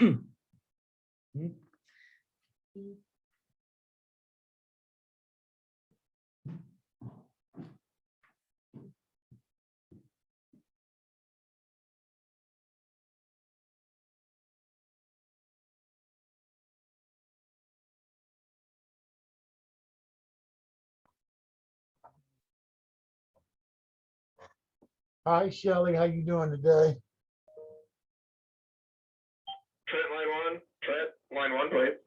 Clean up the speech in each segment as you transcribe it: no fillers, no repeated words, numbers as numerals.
Hi, Shelley. How you doing today? Trent, line one. Trent, line one, please.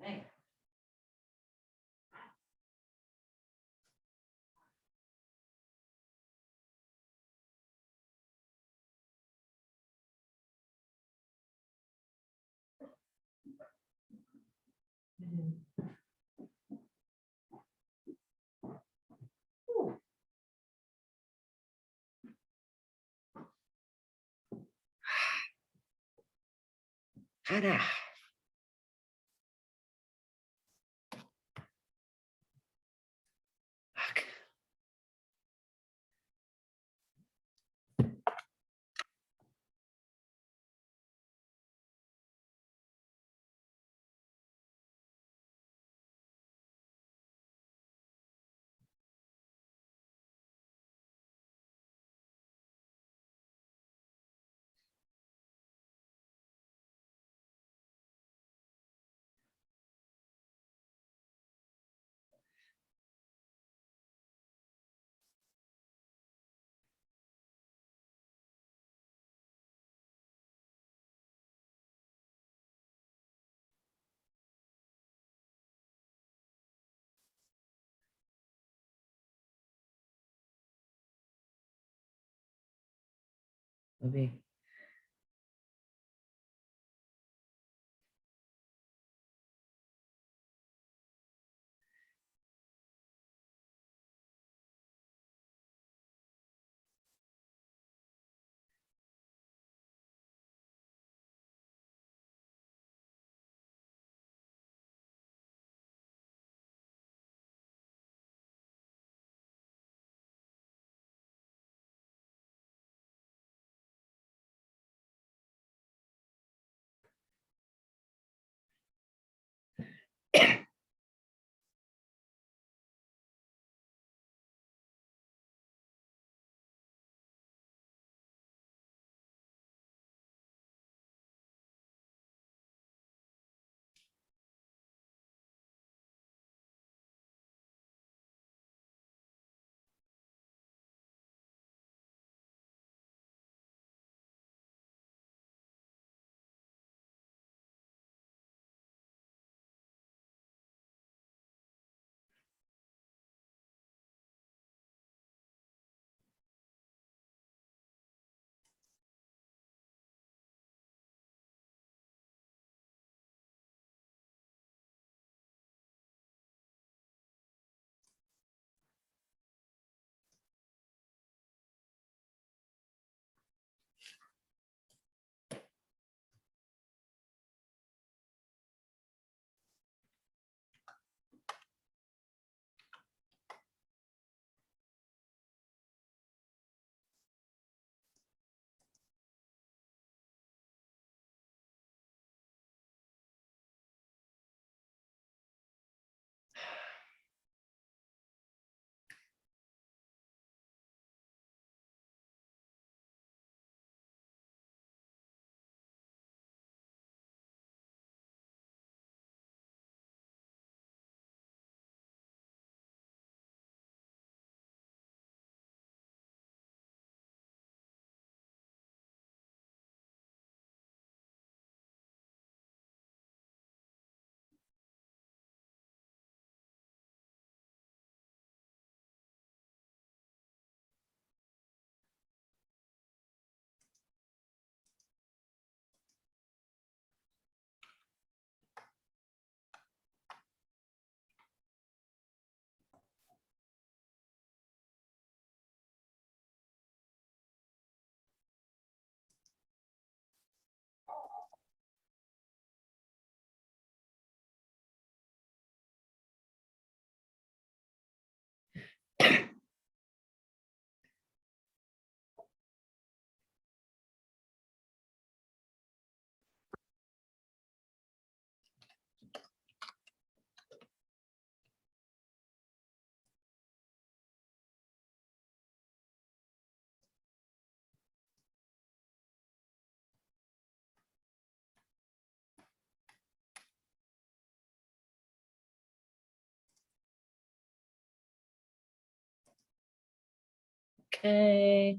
Hey. Hannah. Maybe. Okay.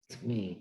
It's me.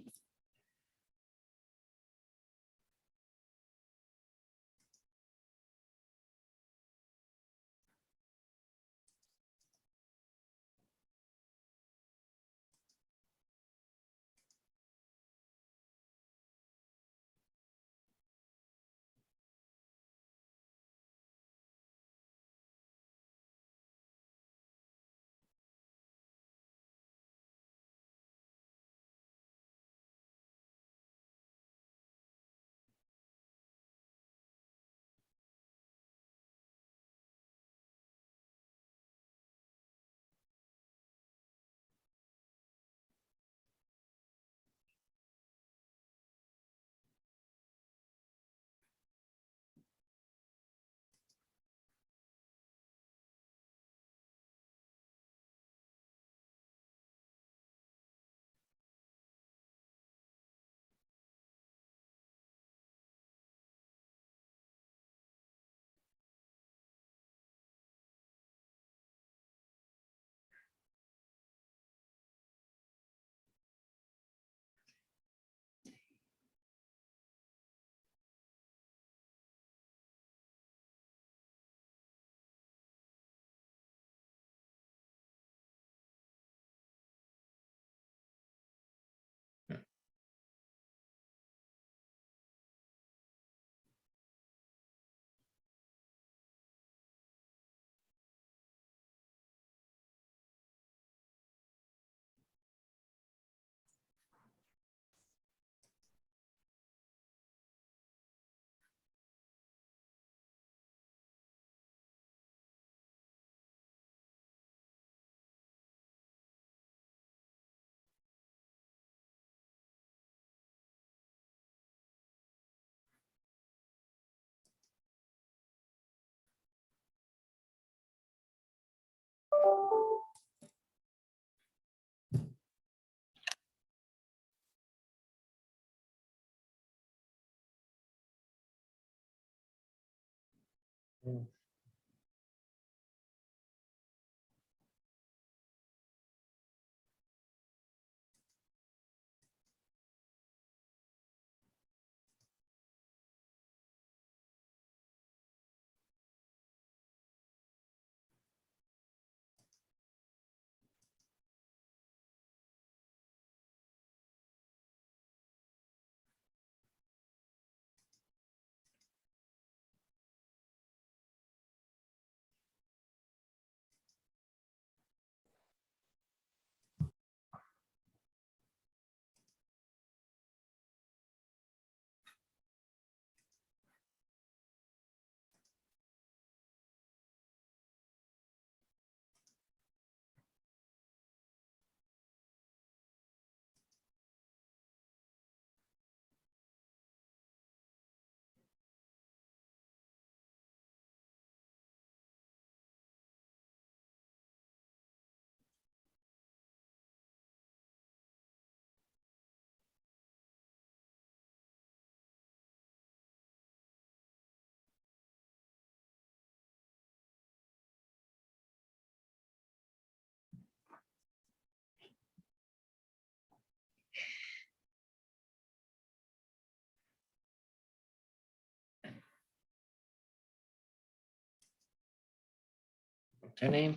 What's her name?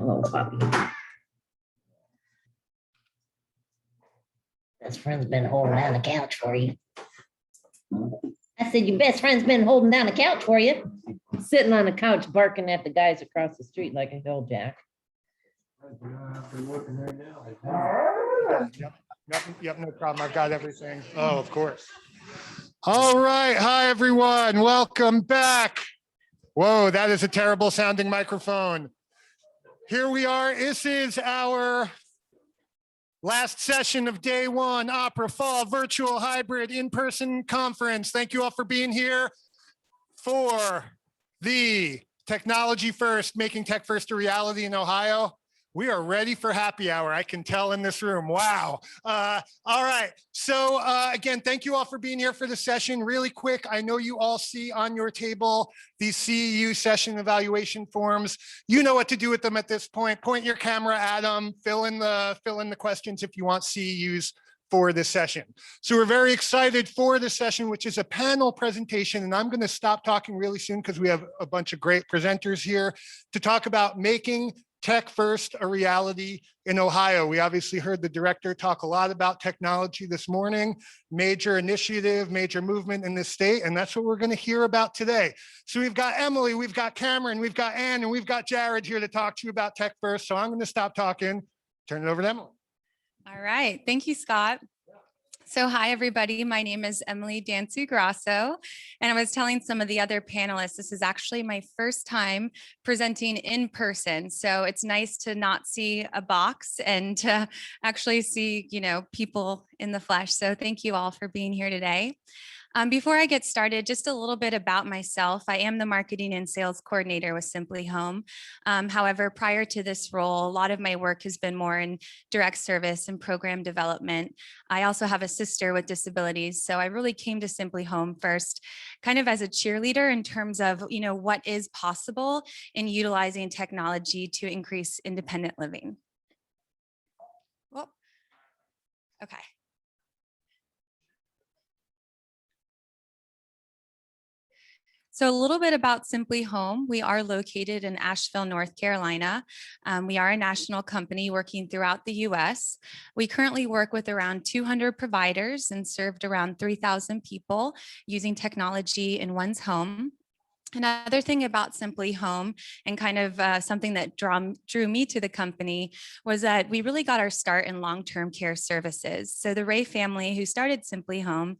Hello, puppy. Best friend's been holding down the couch for you. I said, your best friend's been holding down the couch for you. Sitting on the couch barking at the guys across the street like a hill jack. Yep, no problem. I've got everything. Oh, of course. All right. Hi, everyone. Welcome back. Whoa, that is a terrible sounding microphone. Here we are. This is our last session of day one, Opera Fall Virtual Hybrid In-Person Conference. Thank you all for being here for the Technology First, Making Tech First a Reality in Ohio. We are ready for happy hour. I can tell in this room. Wow. All right. So again, thank you all for being here for the session. Really quick, I know you all see on your table these CEU session evaluation forms. You know what to do with them at this point. Point your camera at them. Fill in the questions if you want CEUs for this session. So we're very excited for this session, which is a panel presentation. And I'm going to stop talking really soon because we have a bunch of great presenters here to talk about making Tech First a reality in Ohio. We obviously heard the director talk a lot about technology this morning, major initiative, major movement in this state, and that's what we're going to hear about today. So we've got Emily, we've got Cameron, we've got Ann, and we've got Jared here to talk to you about Tech First. So I'm going to stop talking, turn it over to Emily. All right. Thank you, Scott. So hi, everybody. My name is Emily Dancy Grosso, and I was telling some of the other panelists, this is actually my first time presenting in person. So it's nice to not see a box and to actually see, people in the flesh. So thank you all for being here today. Before I get started, just a little bit about myself. I am the marketing and sales coordinator with Simply Home. However, prior to this role, a lot of my work has been more in direct service and program development. I also have a sister with disabilities, so I really came to Simply Home first kind of as a cheerleader in terms of, what is possible in utilizing technology to increase independent living. Well, okay. So a little bit about Simply Home. We are located in Asheville, North Carolina. We are a national company working throughout the US. We currently work with around 200 providers and served around 3,000 people using technology in one's home. Another thing about Simply Home and kind of something that drew me to the company was that we really got our start in long-term care services. So the Ray family who started Simply Home,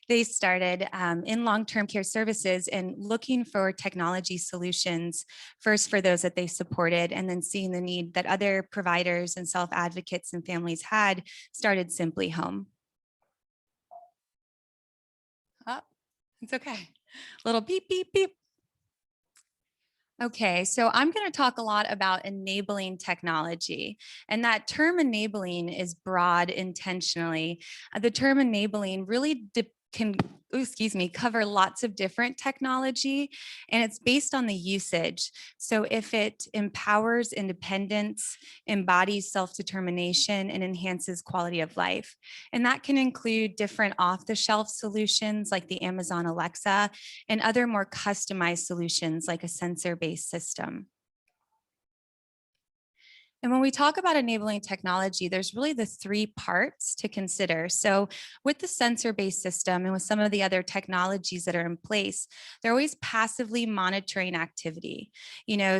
they started in long-term care services and looking for technology solutions, first for those that they supported, and then seeing the need that other providers and self-advocates and families had, started Simply Home. Oh, it's okay. Little beep, beep, beep. Okay, so I'm going to talk a lot about enabling technology, and that term enabling is broad intentionally. The term enabling really can cover lots of different technology, and it's based on the usage. So if it empowers independence, embodies self-determination, and enhances quality of life. And that can include different off-the-shelf solutions like the Amazon Alexa and other more customized solutions like a sensor-based system. And when we talk about enabling technology, there's really the three parts to consider. So with the sensor-based system and with some of the other technologies that are in place, they're always passively monitoring activity.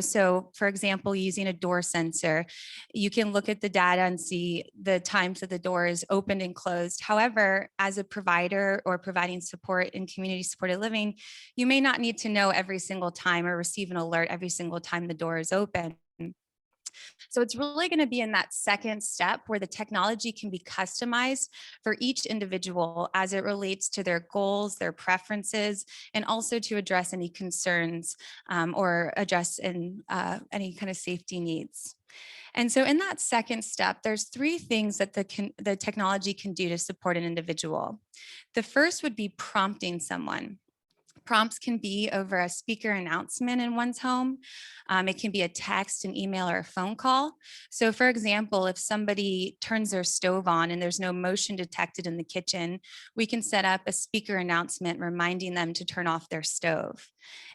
So for example, using a door sensor, you can look at the data and see the times that the door is opened and closed. However, as a provider or providing support in community supported living, you may not need to know every single time or receive an alert every single time the door is open. So it's really going to be in that second step where the technology can be customized for each individual as it relates to their goals, their preferences, and also to address any concerns or address any kind of safety needs. And so in that second step, there's three things that the technology can do to support an individual. The first would be prompting someone. Prompts can be over a speaker announcement in one's home. It can be a text, an email, or a phone call. So for example, if somebody turns their stove on and there's no motion detected in the kitchen, we can set up a speaker announcement reminding them to turn off their stove.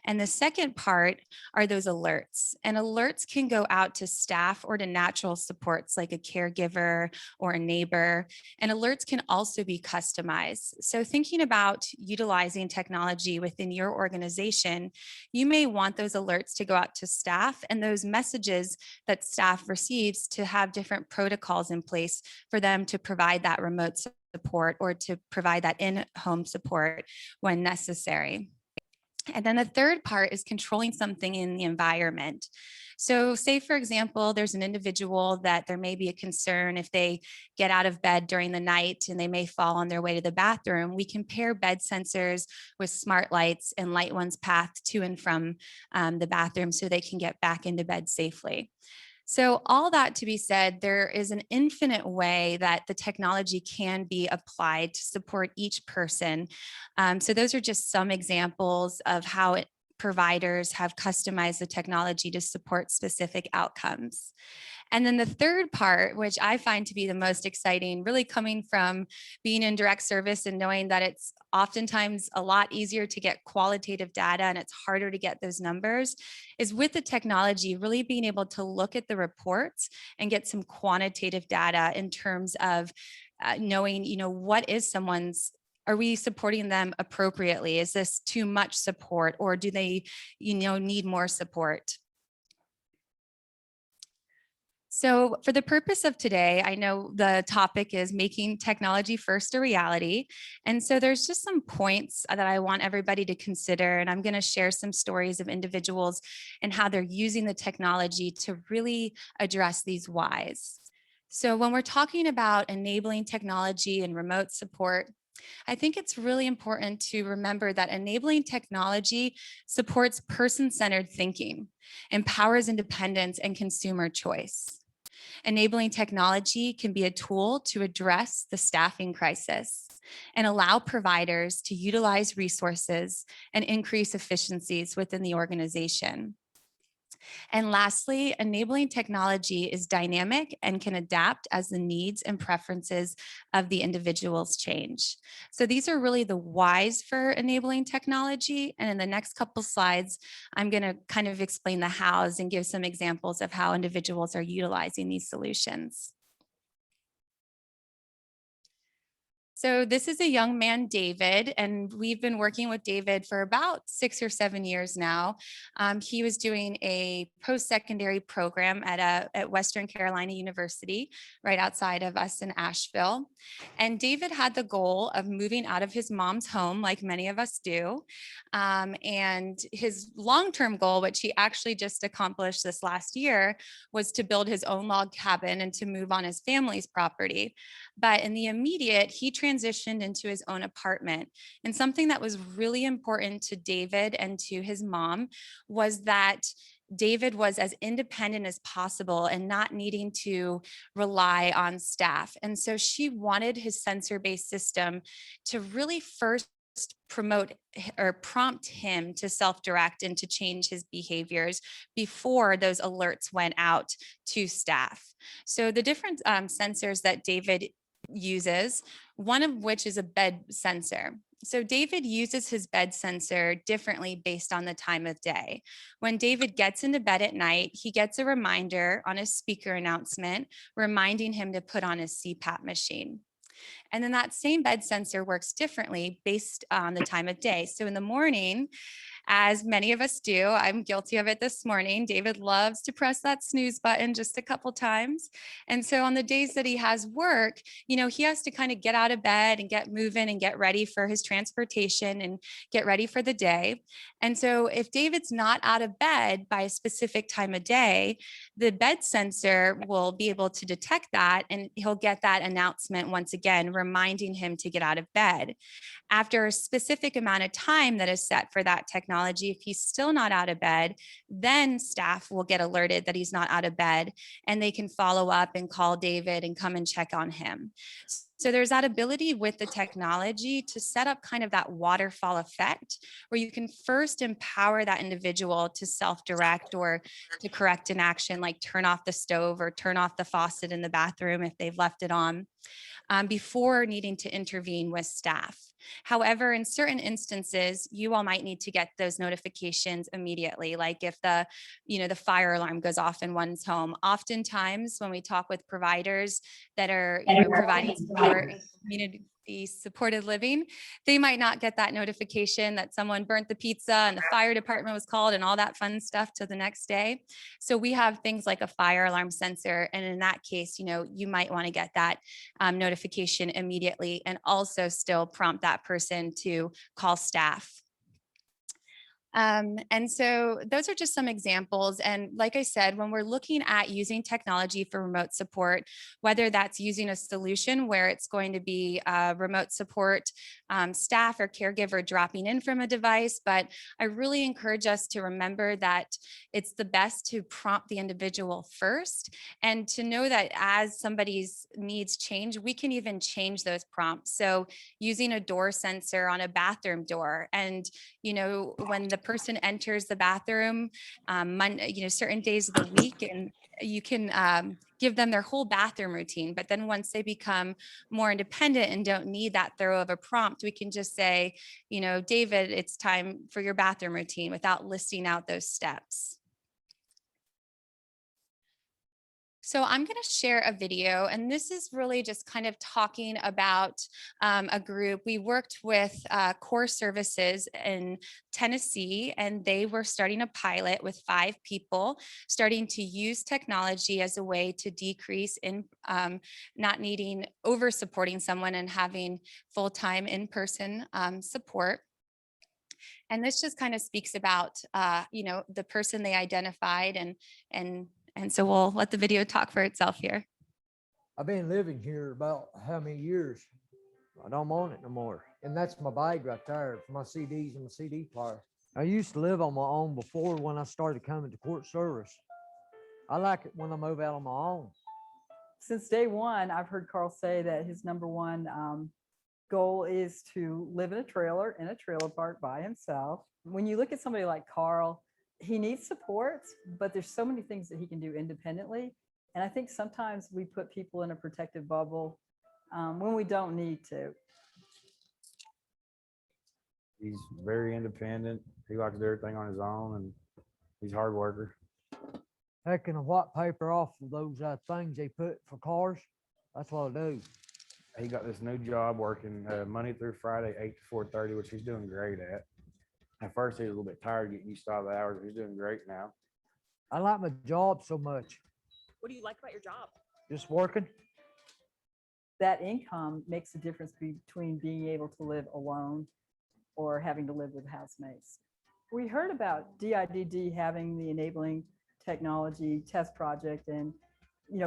And the second part are those alerts. And alerts can go out to staff or to natural supports like a caregiver or a neighbor. And alerts can also be customized. So thinking about utilizing technology within your organization, you may want those alerts to go out to staff and those messages that staff receives to have different protocols in place for them to provide that remote support or to provide that in-home support when necessary. And then the third part is controlling something in the environment. So say, for example, there's an individual that there may be a concern if they get out of bed during the night and they may fall on their way to the bathroom. We can pair bed sensors with smart lights and light one's path to and from the bathroom so they can get back into bed safely. So all that to be said, there is an infinite way that the technology can be applied to support each person. So those are just some examples of how providers have customized the technology to support specific outcomes. And then the third part, which I find to be the most exciting, really coming from being in direct service and knowing that it's oftentimes a lot easier to get qualitative data and it's harder to get those numbers, is with the technology, really being able to look at the reports and get some quantitative data in terms of knowing, what is someone's, are we supporting them appropriately? Is this too much support, or do they, need more support? So for the purpose of today, I know the topic is making technology first a reality. And so there's just some points that I want everybody to consider. And I'm going to share some stories of individuals and how they're using the technology to really address these whys. So when we're talking about enabling technology and remote support, I think it's really important to remember that enabling technology supports person-centered thinking, empowers independence and consumer choice. Enabling technology can be a tool to address the staffing crisis and allow providers to utilize resources and increase efficiencies within the organization. And lastly, enabling technology is dynamic and can adapt as the needs and preferences of the individuals change. So these are really the whys for enabling technology. And in the next couple slides, I'm going to kind of explain the hows and give some examples of how individuals are utilizing these solutions. So this is a young man, David, and we've been working with David for about 6 or 7 years now. He was doing a post-secondary program at Western Carolina University, right outside of us in Asheville. And David had the goal of moving out of his mom's home, like many of us do. And his long-term goal, which he actually just accomplished this last year, was to build his own log cabin and to move on his family's property. But in the immediate, he transitioned into his own apartment. And something that was really important to David and to his mom was that David was as independent as possible and not needing to rely on staff. And so she wanted his sensor-based system to really first promote or prompt him to self-direct and to change his behaviors before those alerts went out to staff. So the different sensors that David uses, one of which is a bed sensor. So David uses his bed sensor differently based on the time of day. When David gets into bed at night, he gets a reminder on his speaker announcement, reminding him to put on his CPAP machine. And then that same bed sensor works differently based on the time of day. So in the morning, as many of us do, I'm guilty of it this morning, David loves to press that snooze button just a couple times. And so on the days that he has work, he has to kind of get out of bed and get moving and get ready for his transportation and get ready for the day. And so if David's not out of bed by a specific time of day, the bed sensor will be able to detect that and he'll get that announcement once again, reminding him to get out of bed. After a specific amount of time that is set for that technology, if he's still not out of bed, then staff will get alerted that he's not out of bed and they can follow up and call David and come and check on him. So there's that ability with the technology to set up kind of that waterfall effect where you can first empower that individual to self-direct or to correct an action like turn off the stove or turn off the faucet in the bathroom if they've left it on. before needing to intervene with staff. However, in certain instances, you all might need to get those notifications immediately, like if the fire alarm goes off in one's home. Oftentimes, when we talk with providers that are providing support in community supported living, they might not get that notification that someone burnt the pizza and the fire department was called and all that fun stuff till the next day. So we have things like a fire alarm sensor, and in that case, you might want to get that notification immediately, and also still prompt that person to call staff. And so those are just some examples. And like I said, when we're looking at using technology for remote support, whether that's using a solution where it's going to be remote support staff or caregiver dropping in from a device, but I really encourage us to remember that it's the best to prompt the individual first, and to know that as somebody's needs change, we can even change those prompts. So using a door sensor on a bathroom door, and when the person enters the bathroom, certain days of the week, and you can give them their whole bathroom routine. But then once they become more independent and don't need that thorough of a prompt, we can just say, David, it's time for your bathroom routine, without listing out those steps. So I'm going to share a video, and this is really just kind of talking about a group. We worked with Core Services in Tennessee, and they were starting a pilot with 5 people, starting to use technology as a way to decrease in not needing over supporting someone and having full-time in-person support. And this just kind of speaks about, the person they identified, and so we'll let the video talk for itself here. I've been living here about how many years? I don't want it no more. And that's my bag right there for my CDs and my CD player. I used to live on my own before when I started coming to court service. I like it when I move out on my own. Since day one, I've heard Carl say that his number one goal is to live in a trailer park by himself. When you look at somebody like Carl, he needs support, but there's so many things that he can do independently. And I think sometimes we put people in a protective bubble when we don't need to. He's very independent. He likes to do everything on his own, and he's a hard worker. Taking a white paper off of those things they put for cars, that's what I do. He got this new job working Monday through Friday, 8 to 4:30, which he's doing great at. At first, he was a little bit tired getting used to all the hours, but he's doing great now. I like my job so much. What do you like about your job? Just working. That income makes a difference between being able to live alone or having to live with housemates. We heard about DIDD having the enabling technology test project, and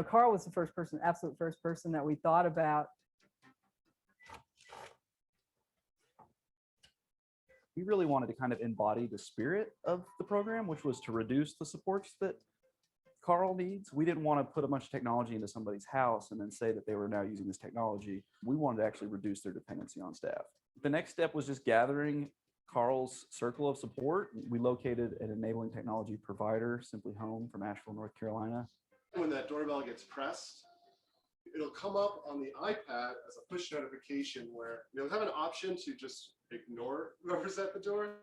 Carl was the absolute first person that we thought about. We really wanted to kind of embody the spirit of the program, which was to reduce the supports that Carl needs. We didn't want to put a bunch of technology into somebody's house and then say that they were now using this technology. We wanted to actually reduce their dependency on staff. The next step was just gathering Carl's circle of support. We located an enabling technology provider, Simply Home, from Asheville, North Carolina. When that doorbell gets pressed, it'll come up on the iPad as a push notification where you'll have an option to just ignore whoever's at the door,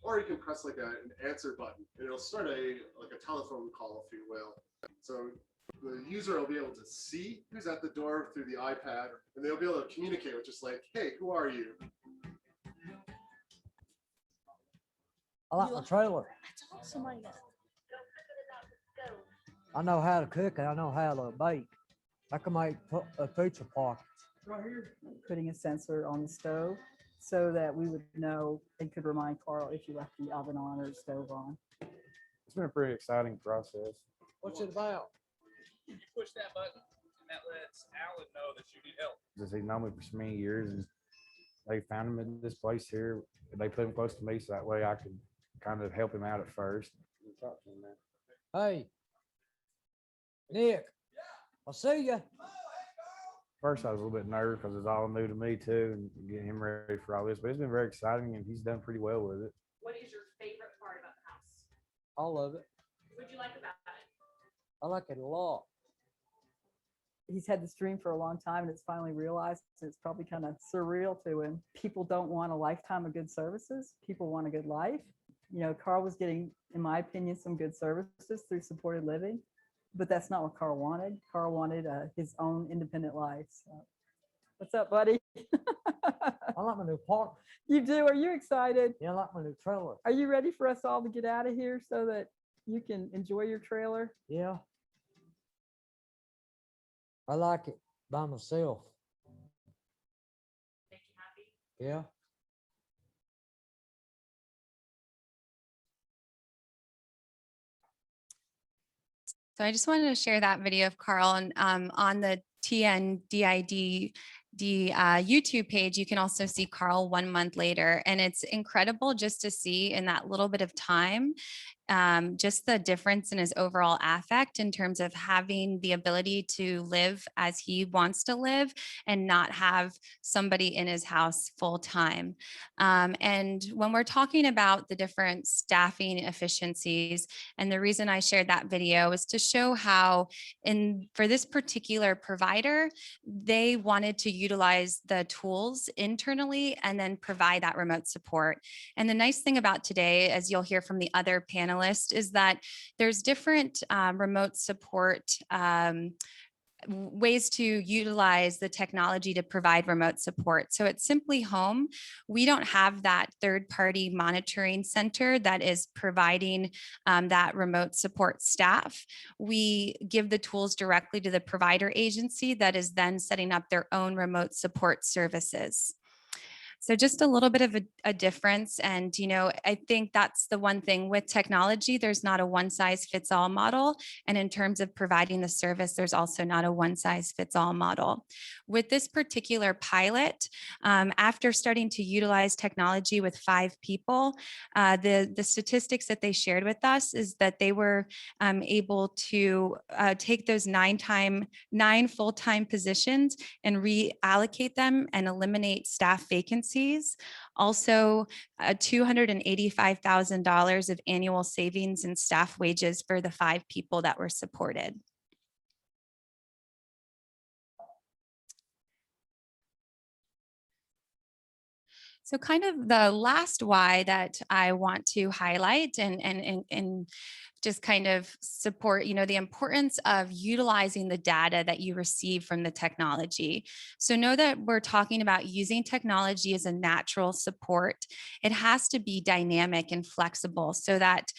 or you can press like an answer button and it'll start a telephone call, if you will. So the user will be able to see who's at the door through the iPad, and they'll be able to communicate with just like, hey, who are you? I like my trailer. That's awesome. I know how to cook and I know how to bake. I can make a pizza pocket. Putting a sensor on the stove so that we would know and could remind Carl if you left the oven on or the stove on. It's been a pretty exciting process. What's it about? You push that button and that lets Alan know that you need help. Just he's known me for so many years, and they found him in this place here. They put him close to me so that way I could kind of help him out at first. Talk to him, man. Hey, Nick, I'll see you. First, I was a little bit nervous because it's all new to me too, and getting him ready for all this. But it's been very exciting, and he's done pretty well with it. What is your favorite part about the house? All of it. What do you like about it? I like it a lot. he's had this dream for a long time and it's finally realized. It's probably kind of surreal to him. People don't want a lifetime of good services. People want a good life. You know, Carl was getting, in my opinion, some good services through supported living, but that's not what Carl wanted. Carl wanted his own independent life. So. What's up, buddy? I like my new park. You do? Are you excited? Yeah, I like my new trailer. Are you ready for us all to get out of here so that you can enjoy your trailer? Yeah. I like it by myself. Make you happy? Yeah. So I just wanted to share that video of Carl, and on the TNDID YouTube page, you can also see Carl 1 month later. And it's incredible just to see in that little bit of time, just the difference in his overall affect in terms of having the ability to live as he wants to live and not have somebody in his house full time. And when we're talking about the different staffing efficiencies, and the reason I shared that video is to show how for this particular provider, they wanted to utilize the tools internally and then provide that remote support. And the nice thing about today, as you'll hear from the other panelists, is that there's different remote support ways to utilize the technology to provide remote support. So at Simply Home, we don't have that third-party monitoring center that is providing that remote support staff. We give the tools directly to the provider agency that is then setting up their own remote support services. So just a little bit of a difference. And, you know, I think that's the one thing with technology, there's not a one size fits all model. And in terms of providing the service, there's also not a one size fits all model. With this particular pilot, after starting to utilize technology with 5 people, the statistics that they shared with us is that they were able to take those 9 full-time positions and reallocate them and eliminate staff vacancies. Also, $285,000 of annual savings in staff wages for the 5 people that were supported. So kind of the last why that I want to highlight and just kind of support, you know, the importance of utilizing the data that you receive from the technology. So know that we're talking about using technology as a natural support. It has to be dynamic and flexible so that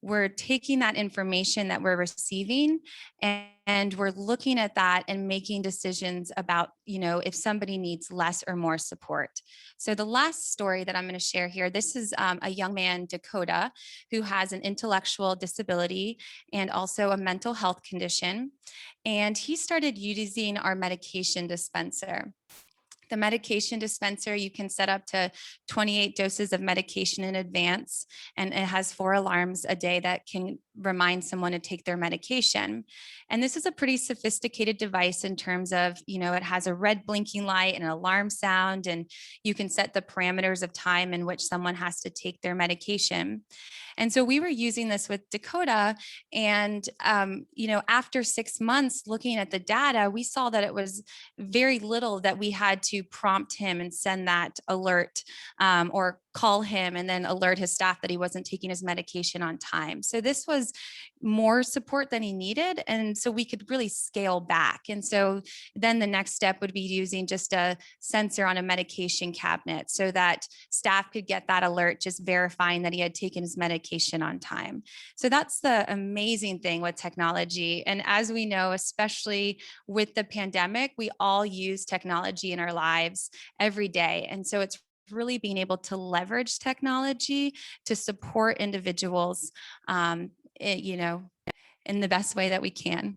we're taking that information that we're receiving and we're looking at that and making decisions about, you know, if somebody needs less or more support. So the last story that I'm going to share here, this is a young man, Dakota, who has an intellectual disability and also a mental health condition. And he started using our medication dispenser. The medication dispenser, you can set up to 28 doses of medication in advance, and it has 4 alarms a day that can remind someone to take their medication. And this is a pretty sophisticated device in terms of, you know, it has a red blinking light and an alarm sound, and you can set the parameters of time in which someone has to take their medication. And so we were using this with Dakota, and you know, after 6 months looking at the data, we saw that it was very little that we had to prompt him and send that alert or call him and then alert his staff that he wasn't taking his medication on time. So this was more support than he needed. And so we could really scale back. And so then the next step would be using just a sensor on a medication cabinet so that staff could get that alert, just verifying that he had taken his medication on time. So that's the amazing thing with technology. And as we know, especially with the pandemic, we all use technology in our lives every day. And so it's really being able to leverage technology to support individuals, you know, in the best way that we can.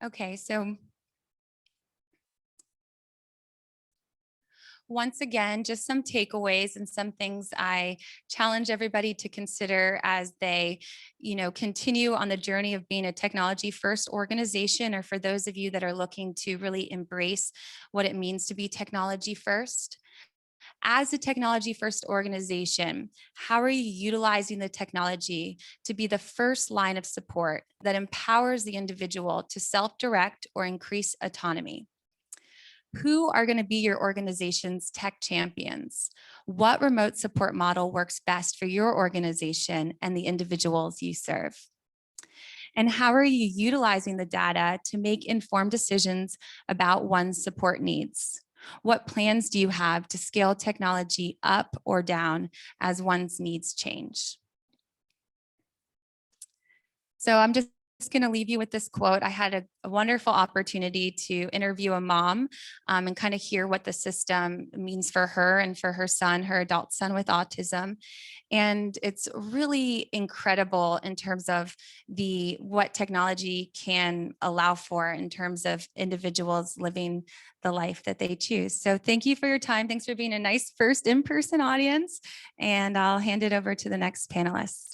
Okay, so once again, just some takeaways and some things I challenge everybody to consider as they, you know, continue on the journey of being a technology first organization, or for those of you that are looking to really embrace what it means to be technology first. As a technology first organization, how are you utilizing the technology to be the first line of support that empowers the individual to self-direct or increase autonomy? Who are going to be your organization's tech champions? What remote support model works best for your organization and the individuals you serve? And how are you utilizing the data to make informed decisions about one's support needs? What plans do you have to scale technology up or down as one's needs change? So I'm just going to leave you with this quote. I had a wonderful opportunity to interview a mom and kind of hear what the system means for her and for her son, her adult son with autism. And it's really incredible in terms of what technology can allow for in terms of individuals living the life that they choose. So thank you for your time. Thanks for being a nice first in-person audience. And I'll hand it over to the next panelists.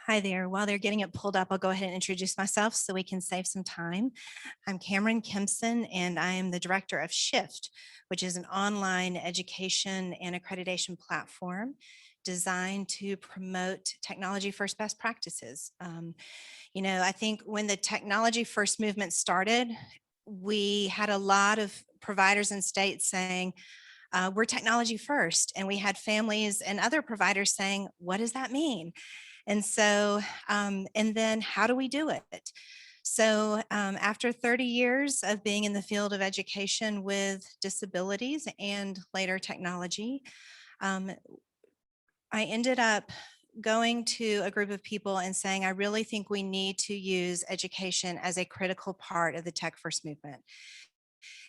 Hi there. While they're getting it pulled up, I'll go ahead and introduce myself so we can save some time. I'm Cameron Kimson, and I am the director of Shift, which is an online education and accreditation platform designed to promote technology first best practices. I think when the technology first movement started, we had a lot of providers and states saying, we're technology first. And we had families and other providers saying, what does that mean? And so, and then how do we do it? So after 30 years of being in the field of education with disabilities and later technology, I ended up going to a group of people and saying, I really think we need to use education as a critical part of the tech first movement.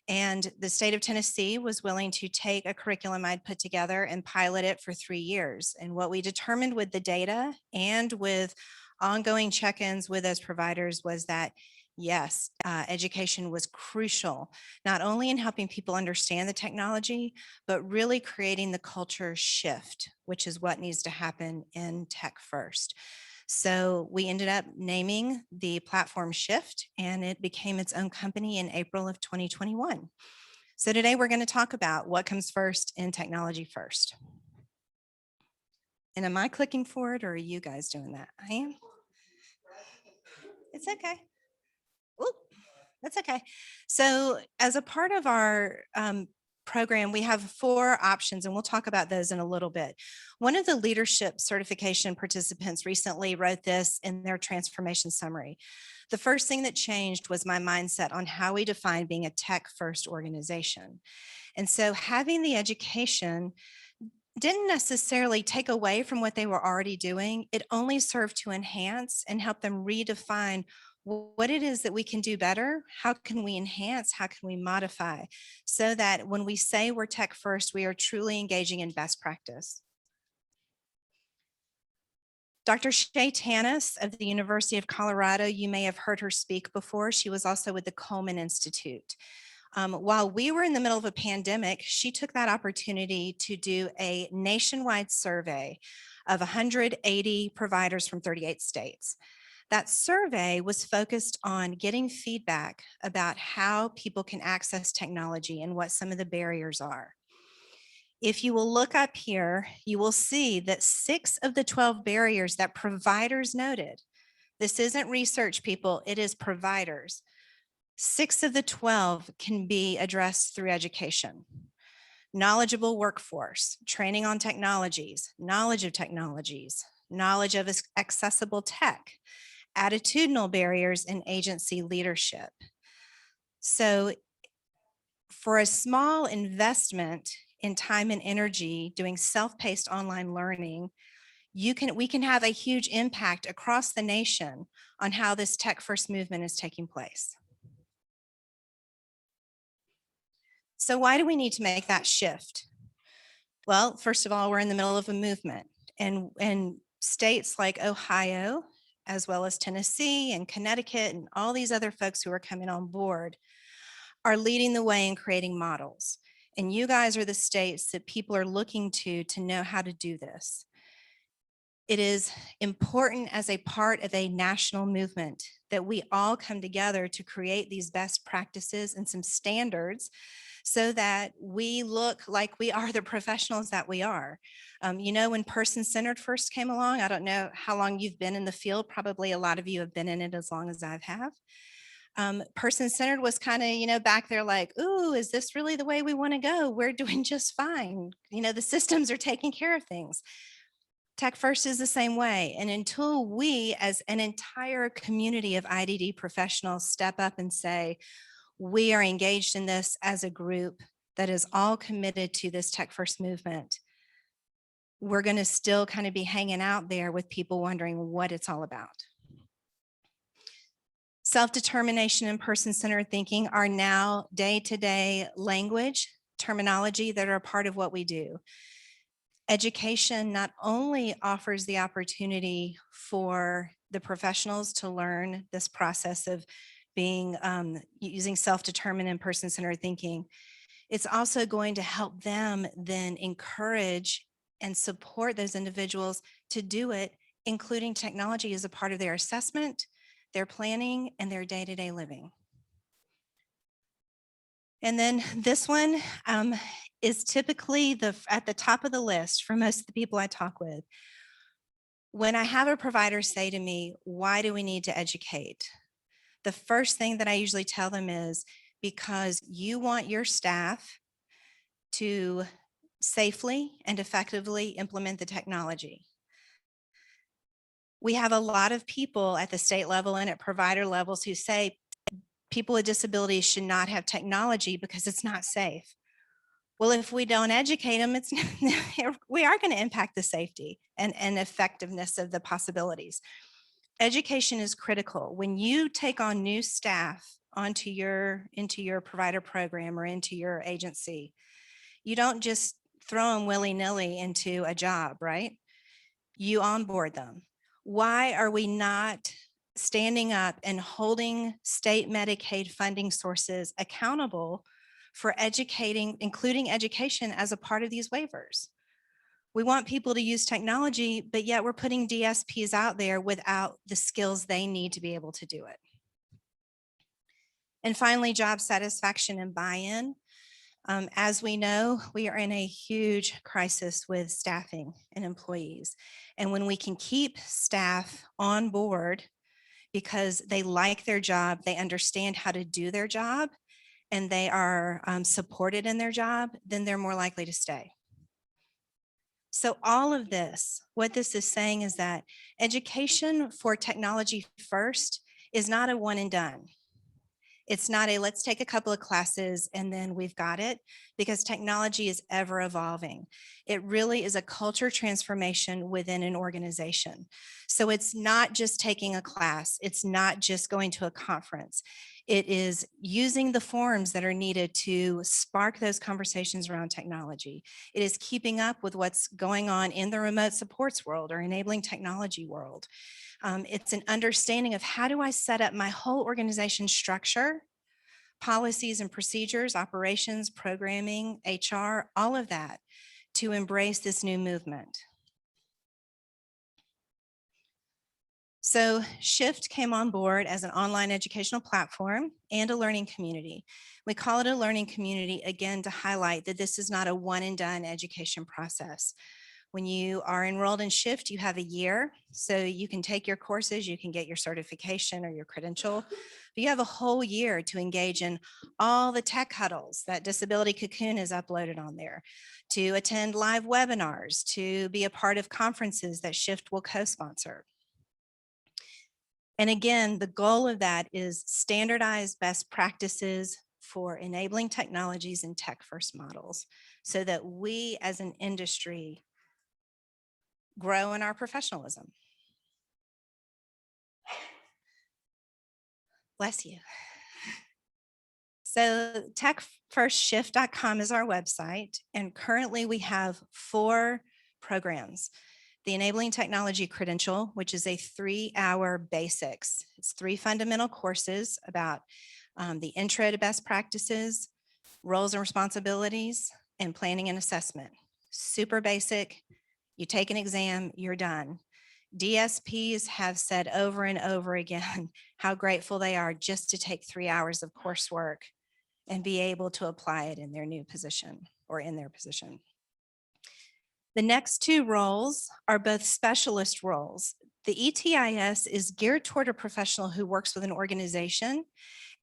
And the state of Tennessee was willing to take a curriculum I'd put together and pilot it for 3 years. And what we determined with the data and with ongoing check-ins with those providers was that, yes, education was crucial, not only in helping people understand the technology, but really creating the culture shift, which is what needs to happen in tech first. So we ended up naming the platform Shift, and it became its own company in April of 2021. So today we're going to talk about what comes first in technology first. And am I clicking forward, or are you guys doing that? I am. It's okay. Ooh, that's okay. So as a part of our program, we have 4 options, and we'll talk about those in a little bit. One of the leadership certification participants recently wrote this in their transformation summary. The first thing that changed was my mindset on how we define being a tech first organization. And so having the education didn't necessarily take away from what they were already doing. It only served to enhance and help them redefine what it is that we can do better. How can we enhance? How can we modify? So that when we say we're tech first, we are truly engaging in best practice. Dr. Shay Tanis of the University of Colorado, you may have heard her speak before. She was also with the Coleman Institute. While we were in the middle of a pandemic, she took that opportunity to do a nationwide survey of 180 providers from 38 states. That survey was focused on getting feedback about how people can access technology and what some of the barriers are. If you will look up here, you will see that 6 of the 12 barriers that providers noted, this isn't research people, it is providers. 6 of the 12 can be addressed through education. Knowledgeable workforce, training on technologies, knowledge of technologies, knowledge of accessible tech, attitudinal barriers, and agency leadership. So for a small investment in time and energy doing self-paced online learning, we can have a huge impact across the nation on how this tech first movement is taking place. So why do we need to make that shift? Well, first of all, we're in the middle of a movement, and states like Ohio, as well as Tennessee and Connecticut and all these other folks who are coming on board are leading the way in creating models. And you guys are the states that people are looking to know how to do this. It is important as a part of a national movement that we all come together to create these best practices and some standards so that we look like we are the professionals that we are. You know, when person-centered first came along, I don't know how long you've been in the field. Probably a lot of you have been in it as long as I have. Person-centered was kind of, you know, back there like, ooh, is this really the way we want to go? We're doing just fine. You know, the systems are taking care of things. Tech First is the same way. And until we as an entire community of IDD professionals step up and say, we are engaged in this as a group that is all committed to this Tech First movement, we're going to still kind of be hanging out there with people wondering what it's all about. Self-determination and person-centered thinking are now day-to-day language, terminology that are a part of what we do. Education not only offers the opportunity for the professionals to learn this process of being using self-determined and person-centered thinking, it's also going to help them then encourage and support those individuals to do it, including technology as a part of their assessment, their planning, and their day-to-day living. And then this one is typically at the top of the list for most of the people I talk with. When I have a provider say to me, why do we need to educate? The first thing that I usually tell them is because you want your staff to safely and effectively implement the technology. We have a lot of people at the state level and at provider levels who say people with disabilities should not have technology because it's not safe. Well, if we don't educate them, we are going to impact the safety and effectiveness of the possibilities. Education is critical. When you take on new staff into your provider program or into your agency, you don't just throw them willy-nilly into a job, right? You onboard them. Why are we not standing up and holding state Medicaid funding sources accountable for educating, including education as a part of these waivers? We want people to use technology, but yet we're putting DSPs out there without the skills they need to be able to do it. And finally, job satisfaction and buy-in. As we know, we are in a huge crisis with staffing and employees. And when we can keep staff on board because they like their job, they understand how to do their job, and they are supported in their job, then they're more likely to stay. So all of this, what this is saying is that education for technology first is not a one and done. It's not a let's take a couple of classes and then we've got it, because technology is ever evolving. It really is a culture transformation within an organization. So it's not just taking a class. It's not just going to a conference. It is using the forums that are needed to spark those conversations around technology. It is keeping up with what's going on in the remote supports world or enabling technology world. It's an understanding of how do I set up my whole organization structure, policies and procedures, operations, programming, HR, all of that to embrace this new movement. So Shift came on board as an online educational platform and a learning community. We call it a learning community, again, to highlight that this is not a one and done education process. When you are enrolled in Shift, you have a year, so you can take your courses, you can get your certification or your credential. But you have a whole year to engage in all the tech huddles that Disability Cocoon is uploaded on there, to attend live webinars, to be a part of conferences that Shift will co-sponsor. And again, the goal of that is standardized best practices for enabling technologies and tech first models so that we as an industry grow in our professionalism. Bless you. So techfirstshift.com is our website, and currently we have 4 programs. The Enabling Technology Credential, which is a 3-hour basics. It's 3 fundamental courses about the intro to best practices, roles and responsibilities, and planning and assessment. Super basic. You take an exam, you're done. DSPs have said over and over again how grateful they are just to take 3 hours of coursework and be able to apply it in their new position or in their position. The next two roles are both specialist roles. The ETIS is geared toward a professional who works with an organization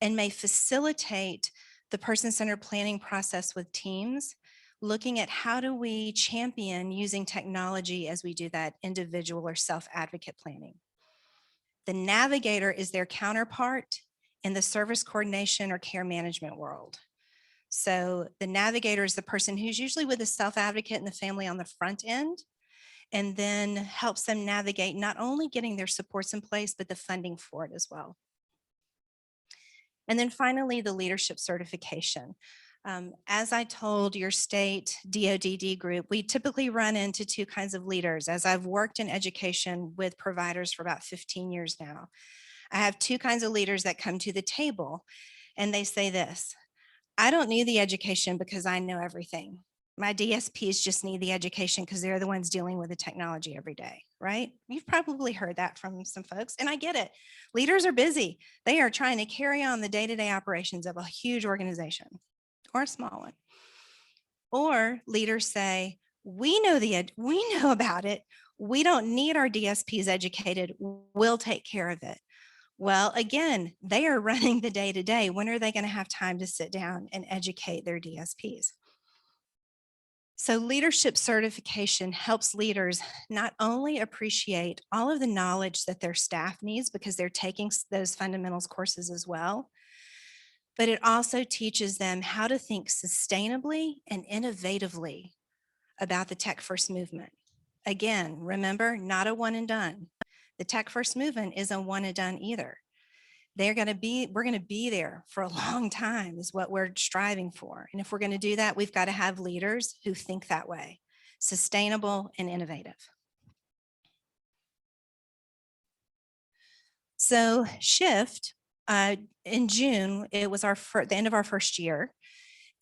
and may facilitate the person-centered planning process with teams, looking at how do we champion using technology as we do that individual or self-advocate planning. The navigator is their counterpart in the service coordination or care management world. So the navigator is the person who's usually with a self-advocate and the family on the front end, and then helps them navigate not only getting their supports in place, but the funding for it as well. And then finally, the leadership certification. As I told your state DODD group, we typically run into two kinds of leaders. As I've worked in education with providers for about 15 years now, I have two kinds of leaders that come to the table and they say this: I don't need the education because I know everything. My DSPs just need the education because they're the ones dealing with the technology every day, right? You've probably heard that from some folks, and I get it. Leaders are busy. They are trying to carry on the day-to-day operations of a huge organization or a small one. Or leaders say, we know about it. We don't need our DSPs educated. We'll take care of it. Well, again, they are running the day-to-day. When are they going to have time to sit down and educate their DSPs? So leadership certification helps leaders not only appreciate all of the knowledge that their staff needs because they're taking those fundamentals courses as well, but it also teaches them how to think sustainably and innovatively about the tech first movement. Again, remember, not a one and done. The tech first movement isn't a one and done either. We're going to be there for a long time is what we're striving for. And if we're going to do that, we've got to have leaders who think that way, sustainable and innovative. So Shift, in June, it was the end of our first year,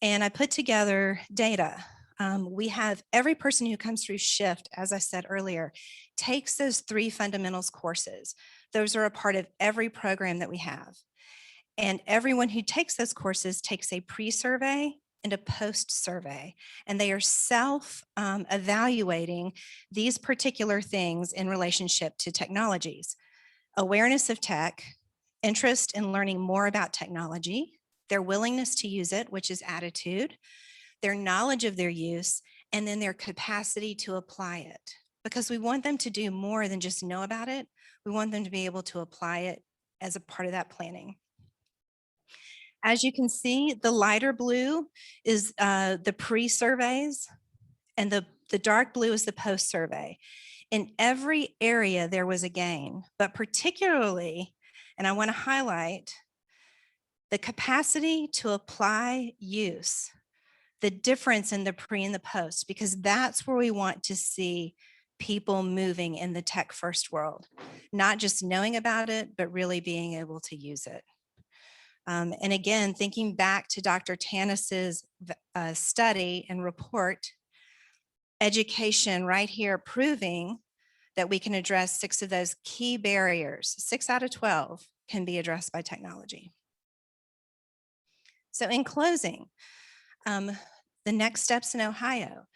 and I put together data. We have every person who comes through Shift, as I said earlier, takes those 3 fundamentals courses. Those are a part of every program that we have. And everyone who takes those courses takes a pre-survey and a post-survey, and they are self-evaluating these particular things in relationship to technologies: awareness of tech, interest in learning more about technology, their willingness to use it, which is attitude, their knowledge of their use, and then their capacity to apply it. Because we want them to do more than just know about it. We want them to be able to apply it as a part of that planning. As you can see, the lighter blue is the pre-surveys, and the dark blue is the post-survey. In every area, there was a gain, but particularly, and I want to highlight, the capacity to apply use, the difference in the pre and the post, because that's where we want to see people moving in the tech first world, not just knowing about it, but really being able to use it. And again, thinking back to Dr. Tanis's study and report, education right here proving that we can address 6 of those key barriers. 6 out of 12 can be addressed by technology. So in closing, the next steps in Ohio.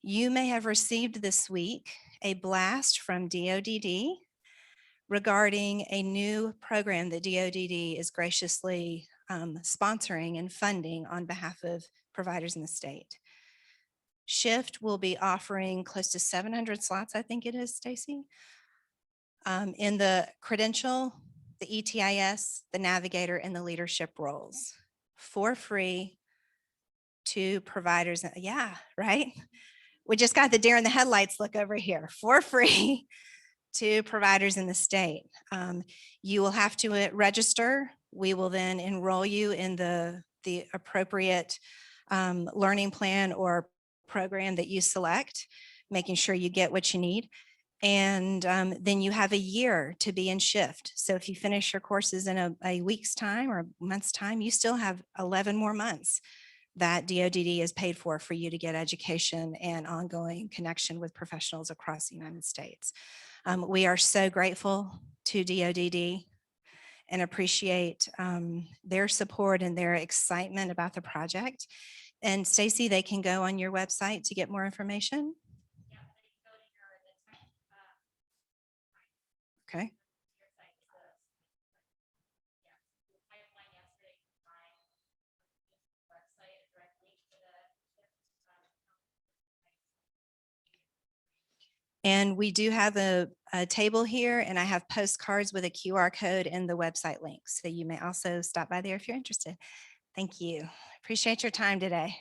You may have received this week a blast from DODD regarding a new program that DODD is graciously sponsoring and funding on behalf of providers in the state. Shift will be offering close to 700 slots, I think it is, Stacy, in the Credential, the ETIS, the Navigator, and the leadership roles for free to providers. Yeah, right? We just got the deer in the headlights look over here, for free to providers in the state. You will have to register. We will then enroll you in the appropriate learning plan or program that you select, making sure you get what you need. And then you have a year to be in Shift. So if you finish your courses in a week's time or a month's time, you still have 11 more months that DODD is paid for you to get education and ongoing connection with professionals across the United States. We are so grateful to DODD and appreciate their support and their excitement about the project. And Stacy, they can go on your website to get more information. Okay. And we do have a table here, and I have postcards with a QR code and the website link. So you may also stop by there if you're interested. Thank you. Appreciate your time today.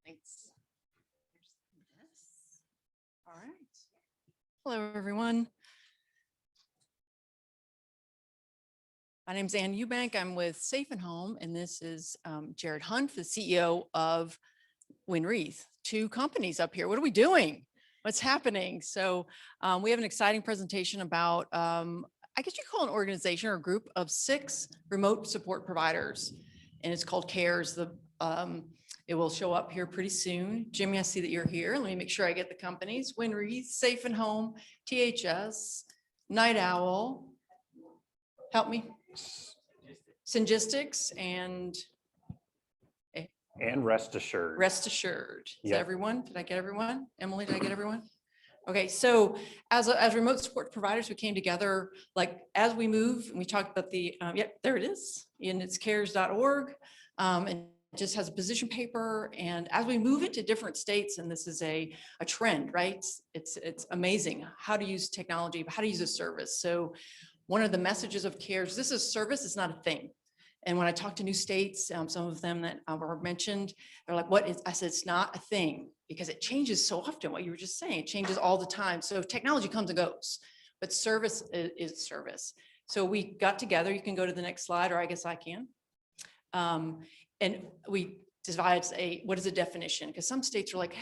Thanks. All right. Hello, everyone. My name's Ann Eubank. I'm with Safe and Home, and this is Jared Hunt, the CEO of Winreath. Two companies up here. What are we doing? What's happening? So we have an exciting presentation about, I guess you call an organization or a group of 6 remote support providers, and it's called CARES. It will show up here pretty soon. Jimmy, I see that you're here. Let me make sure I get the companies. Winreath, Safe and Home, THS, Night Owl. Help me. Syngistics and Rest Assured. Rest Assured. Is that Yep. everyone? Did I get everyone? Emily, did I get everyone? Okay, so as remote support providers, we came together, like as we move, and we talked about the, yep, there it is, and it's cares.org. And it just has a position paper. And as we move into different states, and this is a trend, right? It's amazing how to use technology, how to use a service. So one of the messages of CARES, this is service, it's not a thing. And when I talk to new states, some of them that were mentioned, they're like, what is, I said, it's not a thing because it changes so often. What you were just saying, it changes all the time. So technology comes and goes, but service is service. So we got together, you can go to the next slide, or I guess I can. And we devised what is a definition? Because some states are like,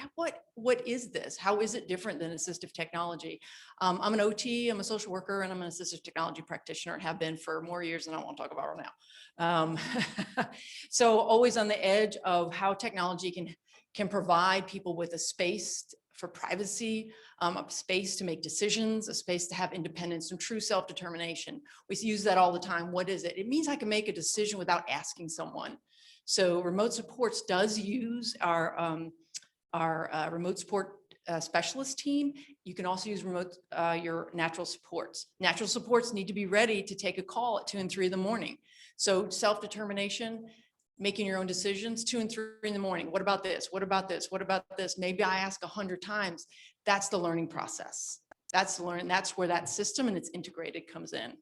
what is this? How is it different than assistive technology? I'm an OT, I'm a social worker, and I'm an assistive technology practitioner and have been for more years than I want to talk about right now. So always on the edge of how technology can provide people with a space for privacy, a space to make decisions, a space to have independence and true self-determination. We use that all the time. What is it? It means I can make a decision without asking someone. So remote supports does use our remote support specialist team. You can also use your natural supports. Natural supports need to be ready to take a call at 2 and 3 in the morning. So self-determination, making your own decisions, 2 and 3 in the morning. What about this? What about this? What about this? Maybe I ask 100 times. That's the learning process. That's the learning. That's where that system and it's integrated comes in.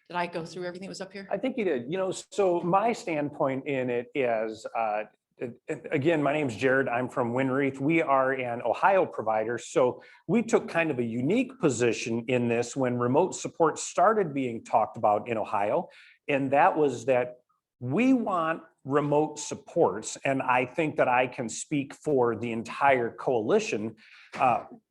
Did I go through everything that was up here? I think you did. You know, so my standpoint in it is, again, my name's Jared. I'm from Winreath. We are an Ohio provider. So we took kind of a unique position in this when remote support started being talked about in Ohio. And that was that we want remote supports, and I think that I can speak for the entire coalition,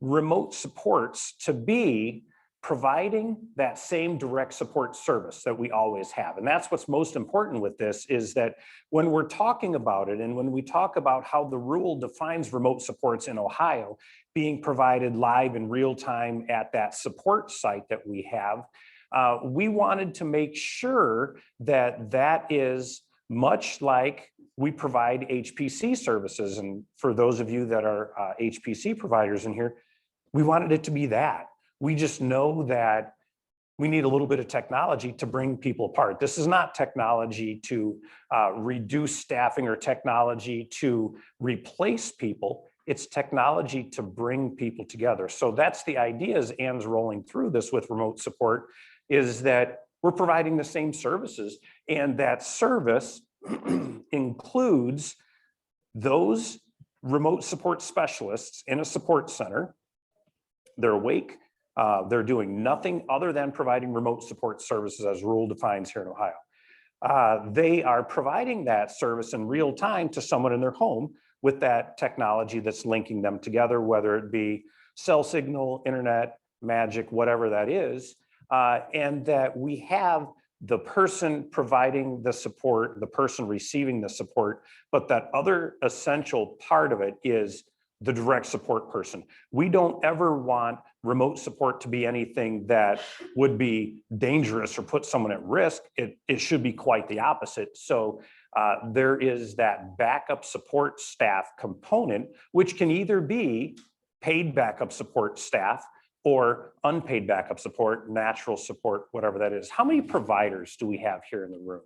remote supports to be providing that same direct support service that we always have. And that's what's most important with this is that when we're talking about it and when we talk about how the rule defines remote supports in Ohio being provided live in real time at that support site that we have, we wanted to make sure that that is much like we provide HPC services. And for those of you that are HPC providers in here, we wanted it to be that. We just know that we need a little bit of technology to bring people apart. This is not technology to reduce staffing or technology to replace people. It's technology to bring people together. So that's the idea as Ann's rolling through this with remote support is that we're providing the same services, and that service includes those remote support specialists in a support center. They're awake. They're doing nothing other than providing remote support services as rule defines here in Ohio. They are providing that service in real time to someone in their home with that technology that's linking them together, whether it be cell signal, internet, magic, whatever that is, and that we have the person providing the support, the person receiving the support, but that other essential part of it is the direct support person. We don't ever want remote support to be anything that would be dangerous or put someone at risk. It should be quite the opposite. So there is that backup support staff component, which can either be paid backup support staff or unpaid backup support, natural support, whatever that is. How many providers do we have here in the room?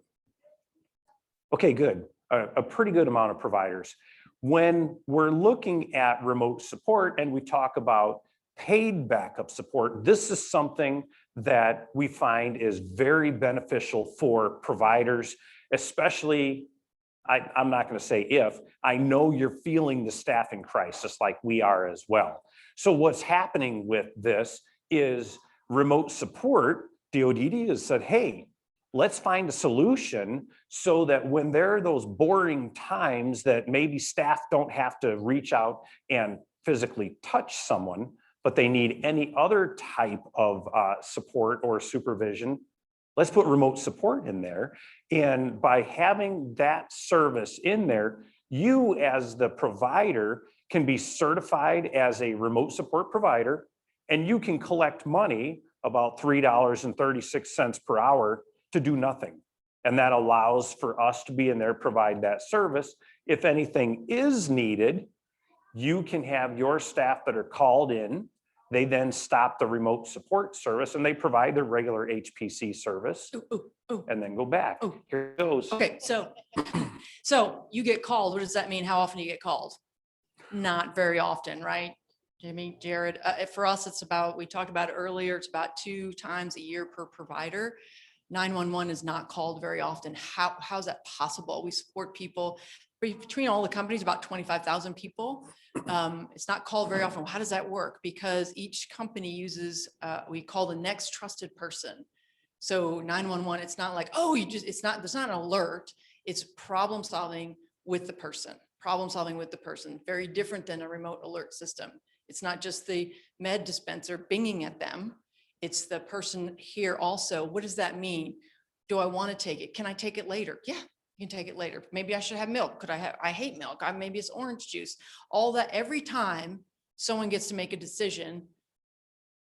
Okay, good. A pretty good amount of providers. When we're looking at remote support and we talk about paid backup support, this is something that we find is very beneficial for providers, especially, I'm not going to say if, I know you're feeling the staffing crisis like we are as well. So what's happening with this is remote support, DODD has said, hey, let's find a solution so that when there are those boring times that maybe staff don't have to reach out and physically touch someone, but they need any other type of support or supervision, let's put remote support in there. And by having that service in there, you as the provider can be certified as a remote support provider, and you can collect money, about $3.36 per hour, to do nothing. And that allows for us to be in there, provide that service. If anything is needed, you can have your staff that are called in. They then stop the remote support service and they provide their regular HPC service and then go back. Here it goes. Okay, so you get called. What does that mean? How often do you get called? Not very often, right? Jimmy, Jared, for us, it's about, we talked about it earlier, it's about 2 times a year per provider. 911 is not called very often. How's that possible? We support people between all the companies, about 25,000 people. It's not called very often. How does that work? Because each company uses, we call the next trusted person. So 911, it's not like, oh, there's not an alert. It's problem solving with the person, very different than a remote alert system. It's not just the med dispenser binging at them. It's the person here also. What does that mean? Do I want to take it? Can I take it later? Yeah, you can take it later. Maybe I should have milk. I hate milk. Maybe it's orange juice. All that, every time someone gets to make a decision,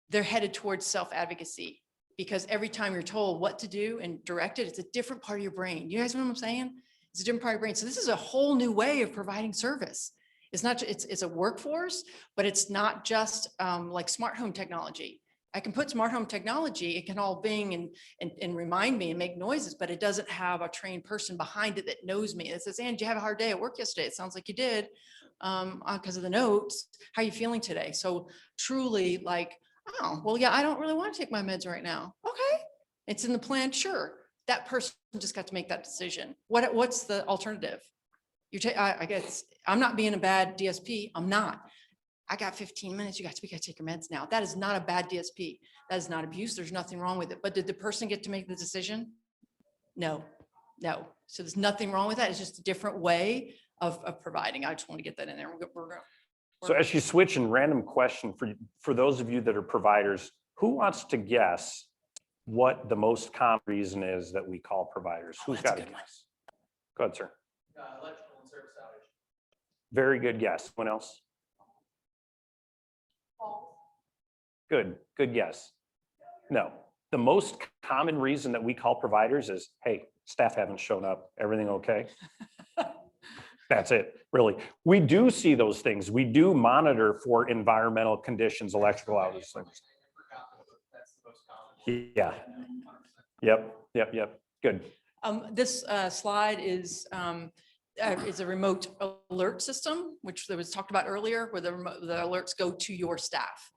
they're headed towards self-advocacy, because every time you're told what to do and directed, it's a different part of your brain. You guys know what I'm saying? It's a different part of your brain. So this is a whole new way of providing service. It's not, it's a workforce, but it's not just like smart home technology. I can put smart home technology, it can all bing and remind me and make noises, but it doesn't have a trained person behind it that knows me. It says, Ann, did you have a hard day at work yesterday? It sounds like you did because of the notes. How are you feeling today? So truly like, oh, well, yeah, I don't really want to take my meds right now. Okay, it's in the plan, sure. That person just got to make that decision. What's the alternative? I guess I'm not being a bad DSP. I'm not. I got 15 minutes. We got to take your meds now. That is not a bad DSP. That is not abuse. There's nothing wrong with it. But did the person get to make the decision? No. So there's nothing wrong with that. It's just a different way of providing. I just want to get that in there. So as you switch, in random question for those of you that are providers, who wants to guess what the most common reason is that we call providers? Who's got a guess? Go ahead, sir. Electrical and service outage. Very good guess. Anyone else? Good guess. No, the most common reason that we call providers is, hey, staff haven't shown up. Everything okay? That's it, really. We do see those things. We do monitor for environmental conditions, electrical outages. Yeah. Yep. Good. This slide is a remote alert system, which there was talked about earlier, where the alerts go to your staff.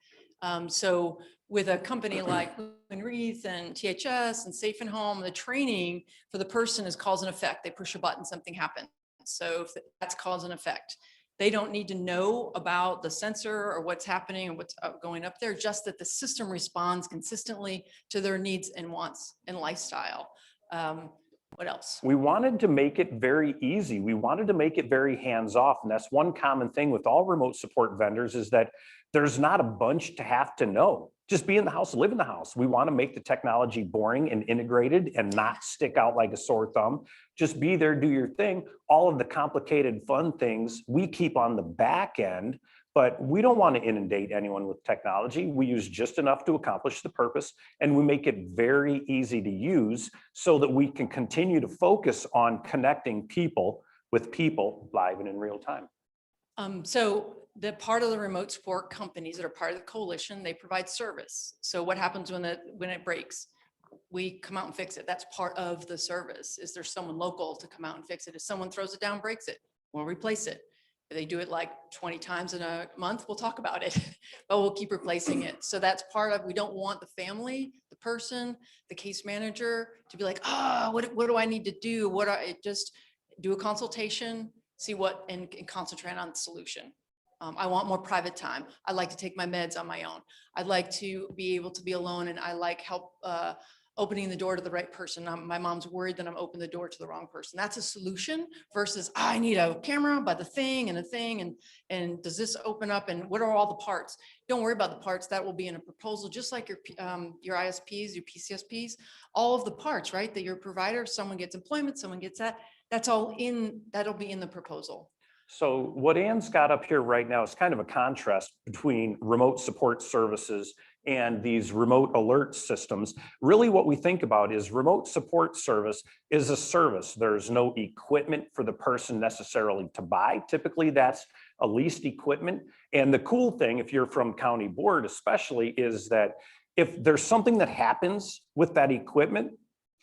So with a company like Wreath and THS and Safe and Home, the training for the person is cause and effect. They push a button, something happens. So if that's cause and effect. They don't need to know about the sensor or what's happening and what's going up there, just that the system responds consistently to their needs and wants and lifestyle. What else? We wanted to make it very easy. We wanted to make it very hands-off. And that's one common thing with all remote support vendors is that there's not a bunch to have to know. Just be in the house, live in the house. We want to make the technology boring and integrated and not stick out like a sore thumb. Just be there, do your thing. All of the complicated, fun things we keep on the back end, but we don't want to inundate anyone with technology. We use just enough to accomplish the purpose, and we make it very easy to use so that we can continue to focus on connecting people with people live and in real time. So the part of the remote support companies that are part of the coalition, they provide service. So what happens when it breaks? We come out and fix it. That's part of the service. Is there someone local to come out and fix it? If someone throws it down, breaks it, we'll replace it. If they do it like 20 times in a month, we'll talk about it, but we'll keep replacing it. So that's part of, we don't want the family, the person, the case manager to be like, what do I need to do? Just do a consultation, see what, and concentrate on the solution. I want more private time. I like to take my meds on my own. I'd like to be able to be alone, and I like help opening the door to the right person. My mom's worried that I'm opening the door to the wrong person. That's a solution versus I need a camera by the thing and a thing. And does this open up, and what are all the parts? Don't worry about the parts. That will be in a proposal, just like your ISPs, your PCSPs, all of the parts, right? That your provider, someone gets employment, someone gets that. That's all that'll be in the proposal. So what Ann's got up here right now is kind of a contrast between remote support services and these remote alert systems. Really what we think about is remote support service is a service. There's no equipment for the person necessarily to buy. Typically that's a leased equipment. And the cool thing, if you're from county board especially, is that if there's something that happens with that equipment,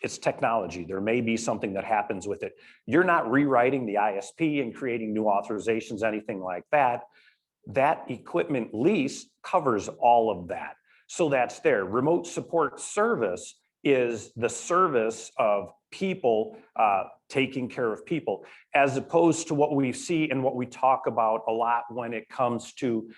it's technology. There may be something that happens with it. You're not rewriting the ISP and creating new authorizations, anything like that. That equipment lease covers all of that. So that's there. Remote support service is the service of people taking care of people, as opposed to what we see and what we talk about a lot when it comes to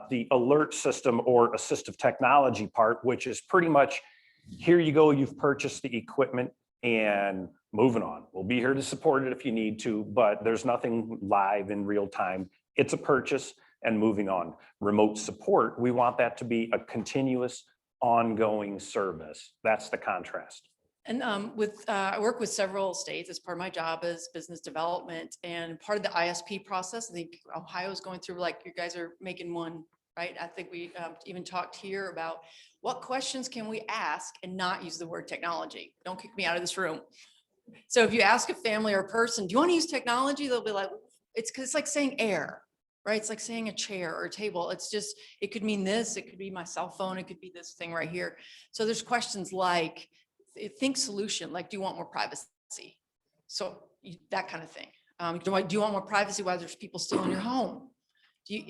the alert system or assistive technology part, which is pretty much, here you go, you've purchased the equipment and moving on. We'll be here to support it if you need to, but there's nothing live in real time. It's a purchase and moving on. Remote support, we want that to be a continuous, ongoing service. That's the contrast. And I work with several states as part of my job as business development, and part of the ISP process, I think Ohio is going through, like you guys are making one, right? I think we even talked here about what questions can we ask and not use the word technology. Don't kick me out of this room. So if you ask a family or a person, do you want to use technology? They'll be like, it's like saying air, right? It's like saying a chair or a table. It's just, it could mean this, it could be my cell phone, it could be this thing right here. So there's questions like, think solution, like, do you want more privacy? So that kind of thing. Do you want more privacy while there's people still in your home?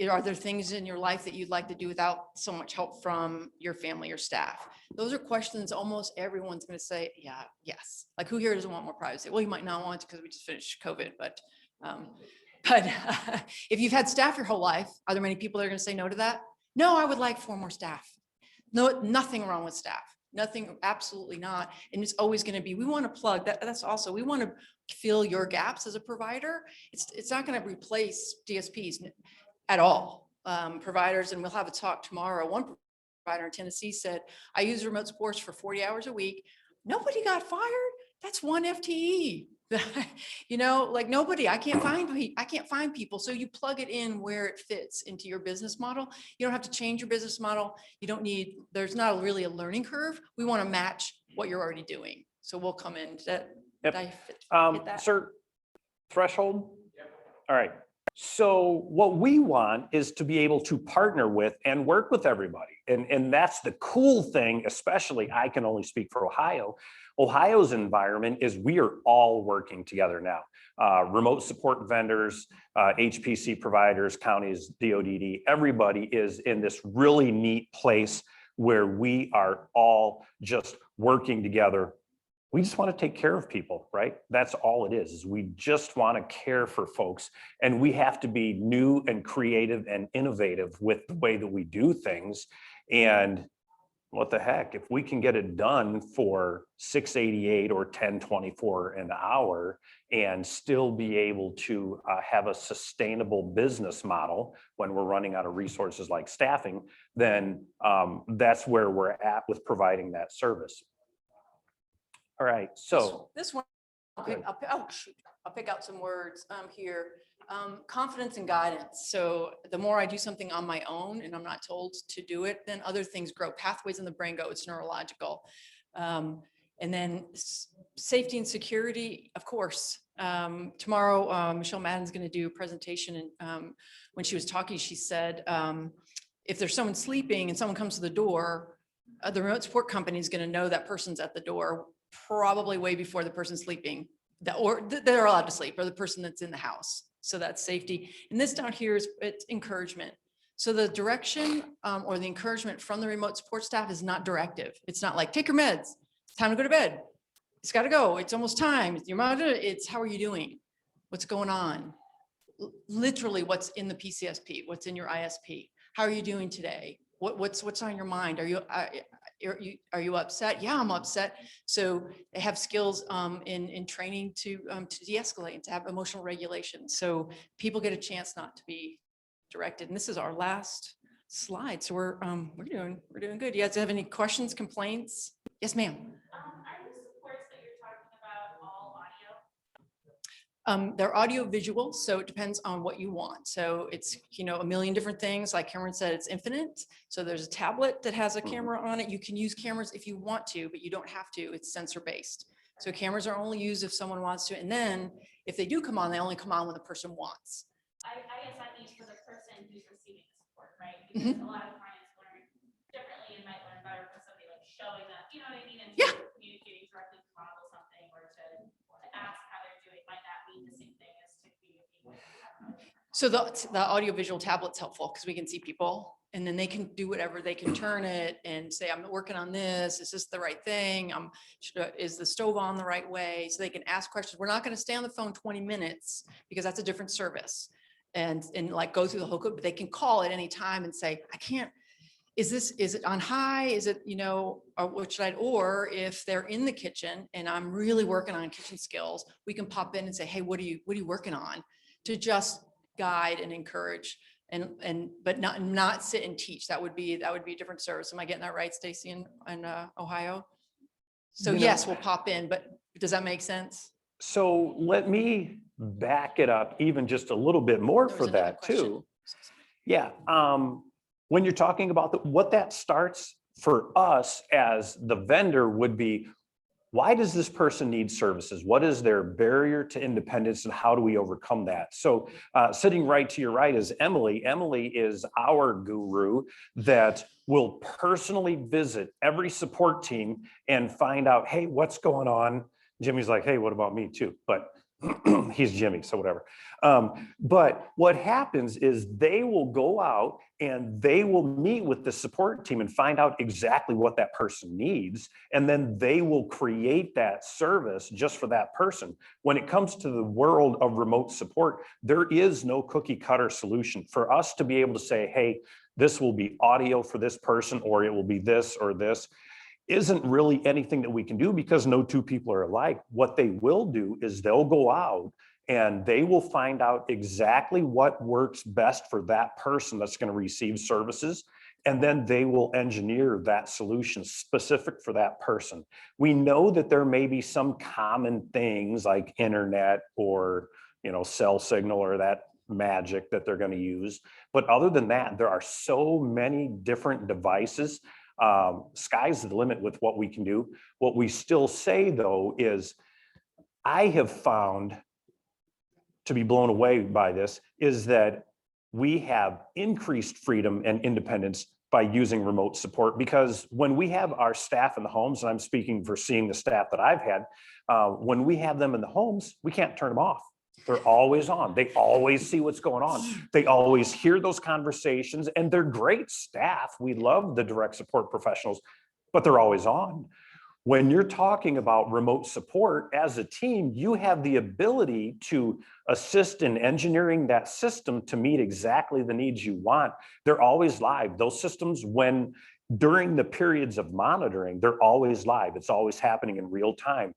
Are there things in your life that you'd like to do without so much help from your family or staff? Those are questions almost everyone's going to say, yeah, yes. Like, who here doesn't want more privacy? Well, you might not want to because we just finished COVID, but if you've had staff your whole life, are there many people that are going to say no to that? No, I would like 4 more staff. No, nothing wrong with staff. Nothing, absolutely not. And it's always going to be, we want to plug that. That's also, we want to fill your gaps as a provider. It's not going to replace DSPs at all. Providers, and we'll have a talk tomorrow. One provider in Tennessee said, I use remote supports for 40 hours a week. Nobody got fired. That's 1 FTE. You know, like nobody, I can't find people. So you plug it in where it fits into your business model. You don't have to change your business model. You don't need, there's not really a learning curve. We want to match what you're already doing. So we'll come in. Did I hit that? Sir, threshold? Yep. All right. So what we want is to be able to partner with and work with everybody. And that's the cool thing, especially, I can only speak for Ohio. Ohio's environment is we are all working together now. Remote support vendors, HPC providers, counties, DODD, everybody is in this really neat place where we are all just working together. We just want to take care of people, right? That's all it is we just want to care for folks. And we have to be new and creative and innovative with the way that we do things. And what the heck, if we can get it done for $6.88 or $10.24 an hour and still be able to have a sustainable business model when we're running out of resources like staffing, then that's where we're at with providing that service. All right, so. This one, I'll pick out some words here. Confidence and guidance. So the more I do something on my own and I'm not told to do it, then other things grow. Pathways in the brain go, it's neurological. And then safety and security, of course. Tomorrow, Michelle Madden's going to do a presentation. And when she was talking, she said, if there's someone sleeping and someone comes to the door, the remote support company is going to know that person's at the door probably way before the person's sleeping, or they're allowed to sleep, or the person that's in the house. So that's safety. And this down here is it's encouragement. So the direction or the encouragement from the remote support staff is not directive. It's not like, take your meds, it's time to go to bed. It's got to go. It's almost time. It's how are you doing? What's going on? Literally what's in the PCSP, what's in your ISP. How are you doing today? What's on your mind? Are you upset? Yeah, I'm upset. So they have skills in training to de-escalate and to have emotional regulation. So people get a chance not to be directed. And this is our last slide. So we're doing good. Do you guys have any questions, complaints? Yes, ma'am. Are the supports that you're talking about all audio? They're audio visual, so it depends on what you want. So it's, a million different things. Like Cameron said, it's infinite. So there's a tablet that has a camera on it. You can use cameras if you want to, but you don't have to. It's sensor based. So cameras are only used if someone wants to. And then if they do come on, they only come on when the person wants. I guess I mean for the person who's receiving the support, right? Because a lot of clients learn differently and might learn better from somebody like showing them, you know what I mean? And communicating directly to model something or to ask how they're doing might not mean the same thing as to communicating with them. So the audiovisual tablet's helpful because we can see people and then they can do whatever. They can turn it and say, I'm working on this. Is this the right thing? Is the stove on the right way? So they can ask questions. We're not going to stay on the phone 20 minutes because that's a different service and like go through the whole code, but they can call at any time and say, I can't, is it on high? Is it, or what should I, or if they're in the kitchen and I'm really working on kitchen skills, we can pop in and say, hey, what are you working on? To just guide and encourage but not sit and teach. That would be a different service. Am I getting that right, Stacy in Ohio? So yes, we'll pop in, but does that make sense? So let me back it up even just a little bit more for that too. Yeah. When you're talking about what that starts for us as the vendor would be, why does this person need services? What is their barrier to independence and how do we overcome that? So sitting right to your right is Emily. Emily is our guru that will personally visit every support team and find out, hey, what's going on? Jimmy's like, hey, what about me too? But he's Jimmy, so whatever. But what happens is they will go out and they will meet with the support team and find out exactly what that person needs. And then they will create that service just for that person. When it comes to the world of remote support, there is no cookie cutter solution. For us to be able to say, hey, this will be audio for this person, or it will be this or this, isn't really anything that we can do because no two people are alike. What they will do is they'll go out and they will find out exactly what works best for that person that's going to receive services. And then they will engineer that solution specific for that person. We know that there may be some common things like internet or, cell signal or that magic that they're going to use. But other than that, there are so many different devices. Sky's the limit with what we can do. What we still say though is I have found to be blown away by this is that we have increased freedom and independence by using remote support, because when we have our staff in the homes, and I'm speaking for seeing the staff that I've had, when we have them in the homes, we can't turn them off. They're always on. They always see what's going on. They always hear those conversations, and they're great staff. We love the direct support professionals, but they're always on. When you're talking about remote support as a team, you have the ability to assist in engineering that system to meet exactly the needs you want. They're always live. Those systems, when during the periods of monitoring, they're always live. It's always happening in real time.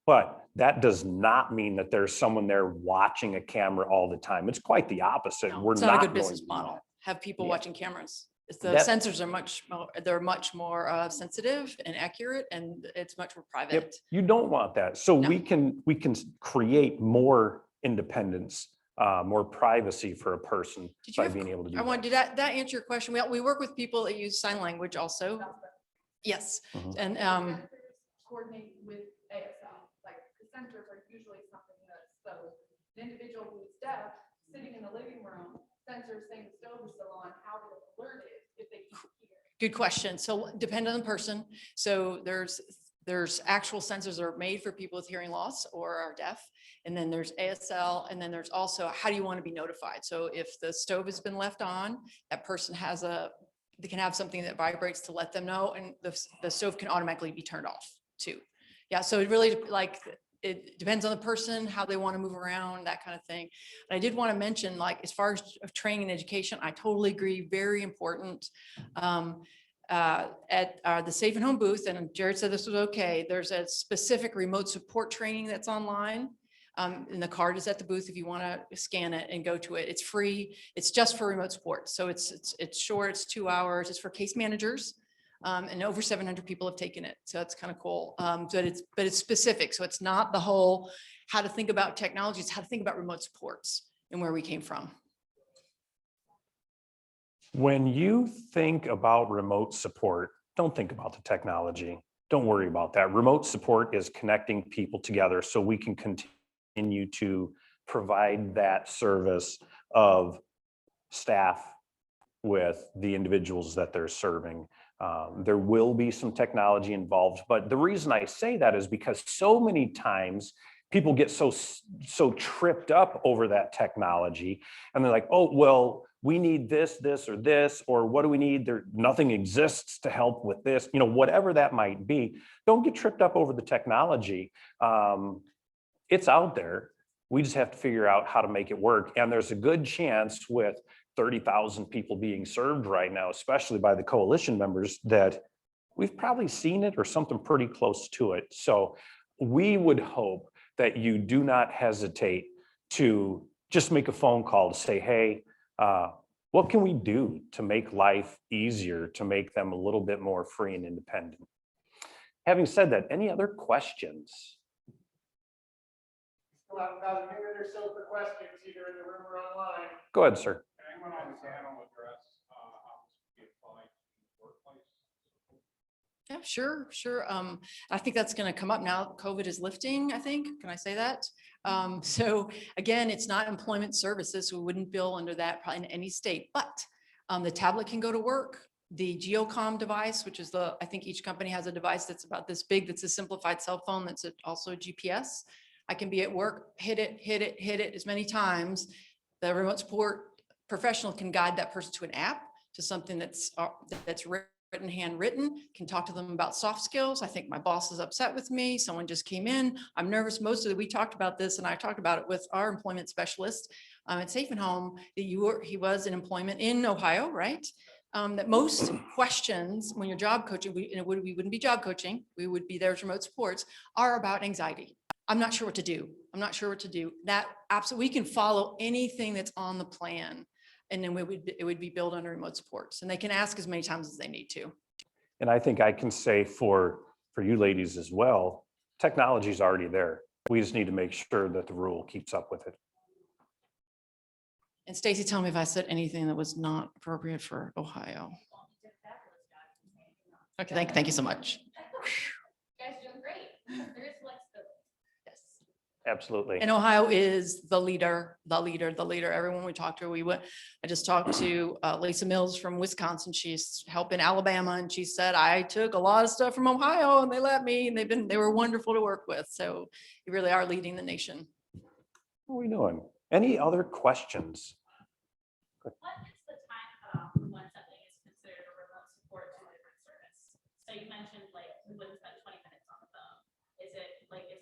But that does not mean that there's someone there watching a camera all the time. It's quite the opposite. No, We're it's not a not good going business to do model. that. Have people Yeah. watching cameras. It's the That- sensors are they're much more sensitive and accurate, and it's much more private. Yep, you don't want that. So No. we can create more independence, more privacy for a person Did you by have, being able to do I want, that. did that answer your question? We work with people that use sign language also. Yes, Mhm. and Coordinate with ASL, like the sensors are usually something that's, so the individual who's deaf, sitting in the living room, sensors saying the stove is still on, how do they alert it if they can't hear? good question. So depend on the person. So there's actual sensors that are made for people with hearing loss or are deaf. And then there's ASL, and then there's also, how do you want to be notified? So if the stove has been left on, that person they can have something that vibrates to let them know, and the stove can automatically be turned off too. Yeah, so it really, like, it depends on the person, how they want to move around, that kind of thing. But I did want to mention, like, as far as training and education, I totally agree, very important. At the Safe and Home booth, and Jared said this was okay, there's a specific remote support training that's online. And the card is at the booth if you want to scan it and go to it. It's free. It's just for remote support. So it's short, it's 2 hours. It's for case managers. And over 700 people have taken it. So that's kind of cool. But it's specific. So it's not the whole how to think about technology, it's how to think about remote supports and where we came from. When you think about remote support, don't think about the technology. Don't worry about that. Remote support is connecting people together so we can continue to provide that service of staff with the individuals that they're serving. There will be some technology involved, but the reason I say that is because so many times people get so tripped up over that technology, and they're like, oh, well, we need this, or what do we need? Nothing exists to help with this, whatever that might be. Don't get tripped up over the technology. It's out there. We just have to figure out how to make it work. And there's a good chance with 30,000 people being served right now, especially by the coalition members, that we've probably seen it or something pretty close to it. So we would hope that you do not hesitate to just make a phone call to say, hey, what can we do to make life easier, to make them a little bit more free and independent? Having said that, any other questions? Still have about a minute or so for questions, either in the room or online. Go ahead, sir. Anyone on the panel address how this can be applied to the workplace? Yeah, sure. I think that's going to come up now. COVID is lifting, I think. Can I say that? So again, it's not employment services. We wouldn't bill under that probably in any state, but the tablet can go to work. The Geocom device, which is I think each company has a device that's about this big, that's a simplified cell phone that's also a GPS. I can be at work, hit it as many times. The remote support professional can guide that person to an app, to something that's written, handwritten, can talk to them about soft skills. I think my boss is upset with me. Someone just came in. I'm nervous. We talked about this, and I talked about it with our employment specialist at Safe and Home, that he was in employment in Ohio, right? That most questions when you're job coaching, we wouldn't be job coaching. We would be there as remote supports, are about anxiety. I'm not sure what to do. That absolutely, we can follow anything that's on the plan. And then it would be billed under remote supports, and they can ask as many times as they need to. And I think I can say for you ladies as well, technology is already there. We just need to make sure that the rule keeps up with it. And Stacy, tell me if I said anything that was not appropriate for Ohio. Okay, thank you so much. You guys are doing great. There is flexibility. Yes. Absolutely. And Ohio is the leader. Everyone we talked to, I just talked to Lisa Mills from Wisconsin. She's helping Alabama, and she said, I took a lot of stuff from Ohio and they let me, and they were wonderful to work with. So you really are leading the nation. What are we doing? Any other questions? What is the time cutoff when something is considered a remote support to a different service? So you mentioned, like, we wouldn't spend 20 minutes on the phone. Is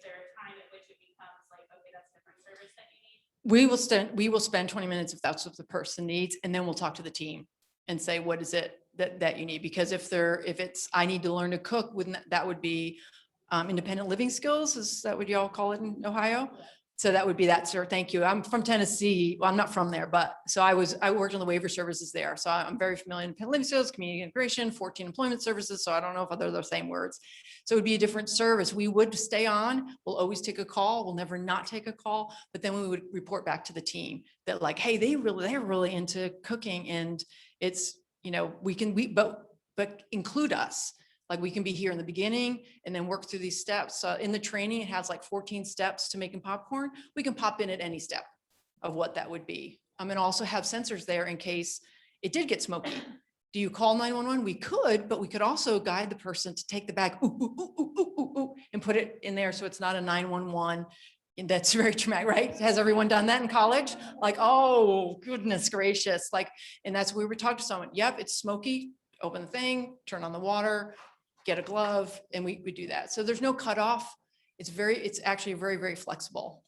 there a time at which it becomes like, okay, that's a different service that you need? We will spend 20 minutes if that's what the person needs, and then we'll talk to the team and say, what is it? that you need, because if it's, I need to learn to cook, wouldn't that would be independent living skills? Is that what y'all call it in Ohio? So that would be that, sir. Thank you. I'm from Tennessee. Well, I'm not from there, but so I worked on the waiver services there. So I'm very familiar with independent living skills, community integration, 14 employment services. So I don't know if they're the same words. So it would be a different service. We would stay on. We'll always take a call. We'll never not take a call, but then we would report back to the team that like, hey, they're really into cooking, and it's, you know, but include us. Like we can be here in the beginning and then work through these steps. In the training, it has like 14 steps to making popcorn. We can pop in at any step of what that would be. And also have sensors there in case it did get smoky. Do you call 911? We could, but we could also guide the person to take the bag and put it in there so it's not a 911. And that's very traumatic, right? Has everyone done that in college? Like, oh, goodness gracious. Like, and that's where we talk to someone. Yep, it's smoky. Open the thing, turn on the water, get a glove, and we do that. So there's no cutoff. It's actually very, very flexible.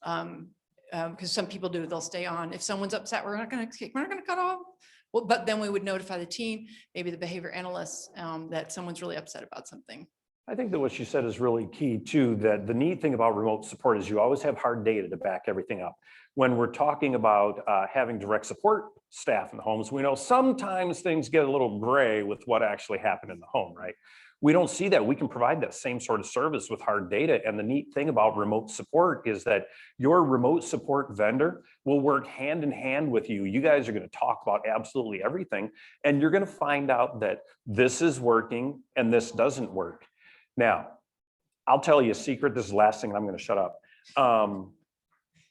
Because some people do, they'll stay on. If someone's upset, we're not gonna cut off. Well, but then we would notify the team, maybe the behavior analysts, that someone's really upset about something. I think that what you said is really key too, that the neat thing about remote support is you always have hard data to back everything up. When we're talking about having direct support staff in the homes, we know sometimes things get a little gray with what actually happened in the home, right? We don't see that. We can provide that same sort of service with hard data. And the neat thing about remote support is that your remote support vendor will work hand in hand with you. You guys are going to talk about absolutely everything, and you're going to find out that this is working and this doesn't work. Now, I'll tell you a secret. This is the last thing, and I'm going to shut up.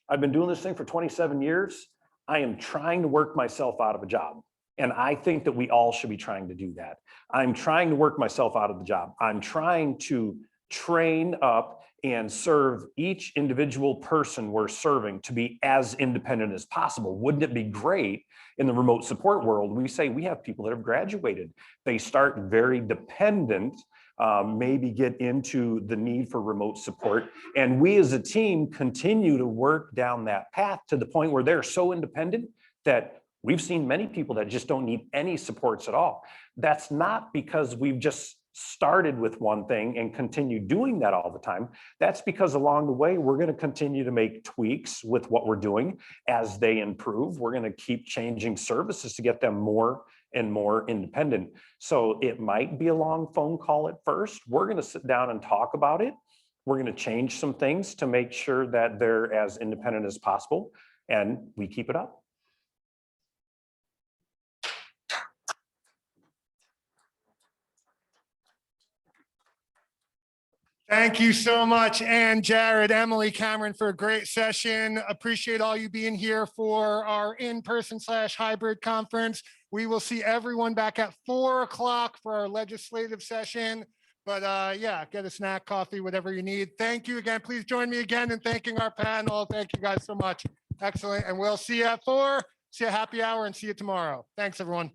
I've been doing this thing for 27 years. I am trying to work myself out of a job. And I think that we all should be trying to do that. I'm trying to work myself out of the job. I'm trying to train up and serve each individual person we're serving to be as independent as possible. Wouldn't it be great in the remote support world? We say we have people that have graduated. They start very dependent, maybe get into the need for remote support. And we as a team continue to work down that path to the point where they're so independent that we've seen many people that just don't need any supports at all. That's not because we've just started with one thing and continue doing that all the time. That's because along the way, we're going to continue to make tweaks with what we're doing as they improve. We're going to keep changing services to get them more and more independent. So it might be a long phone call at first. We're going to sit down and talk about it. We're going to change some things to make sure that they're as independent as possible, and we keep it up. Thank you so much, Ann, Jared, Emily, Cameron, for a great session. Appreciate all you being here for our in-person / hybrid conference. We will see everyone back at 4 o'clock for our legislative session. But yeah, get a snack, coffee, whatever you need. Thank you again. Please join me again in thanking our panel. Thank you guys so much. Excellent. And we'll see you at 4. See you happy hour and see you tomorrow. Thanks, everyone.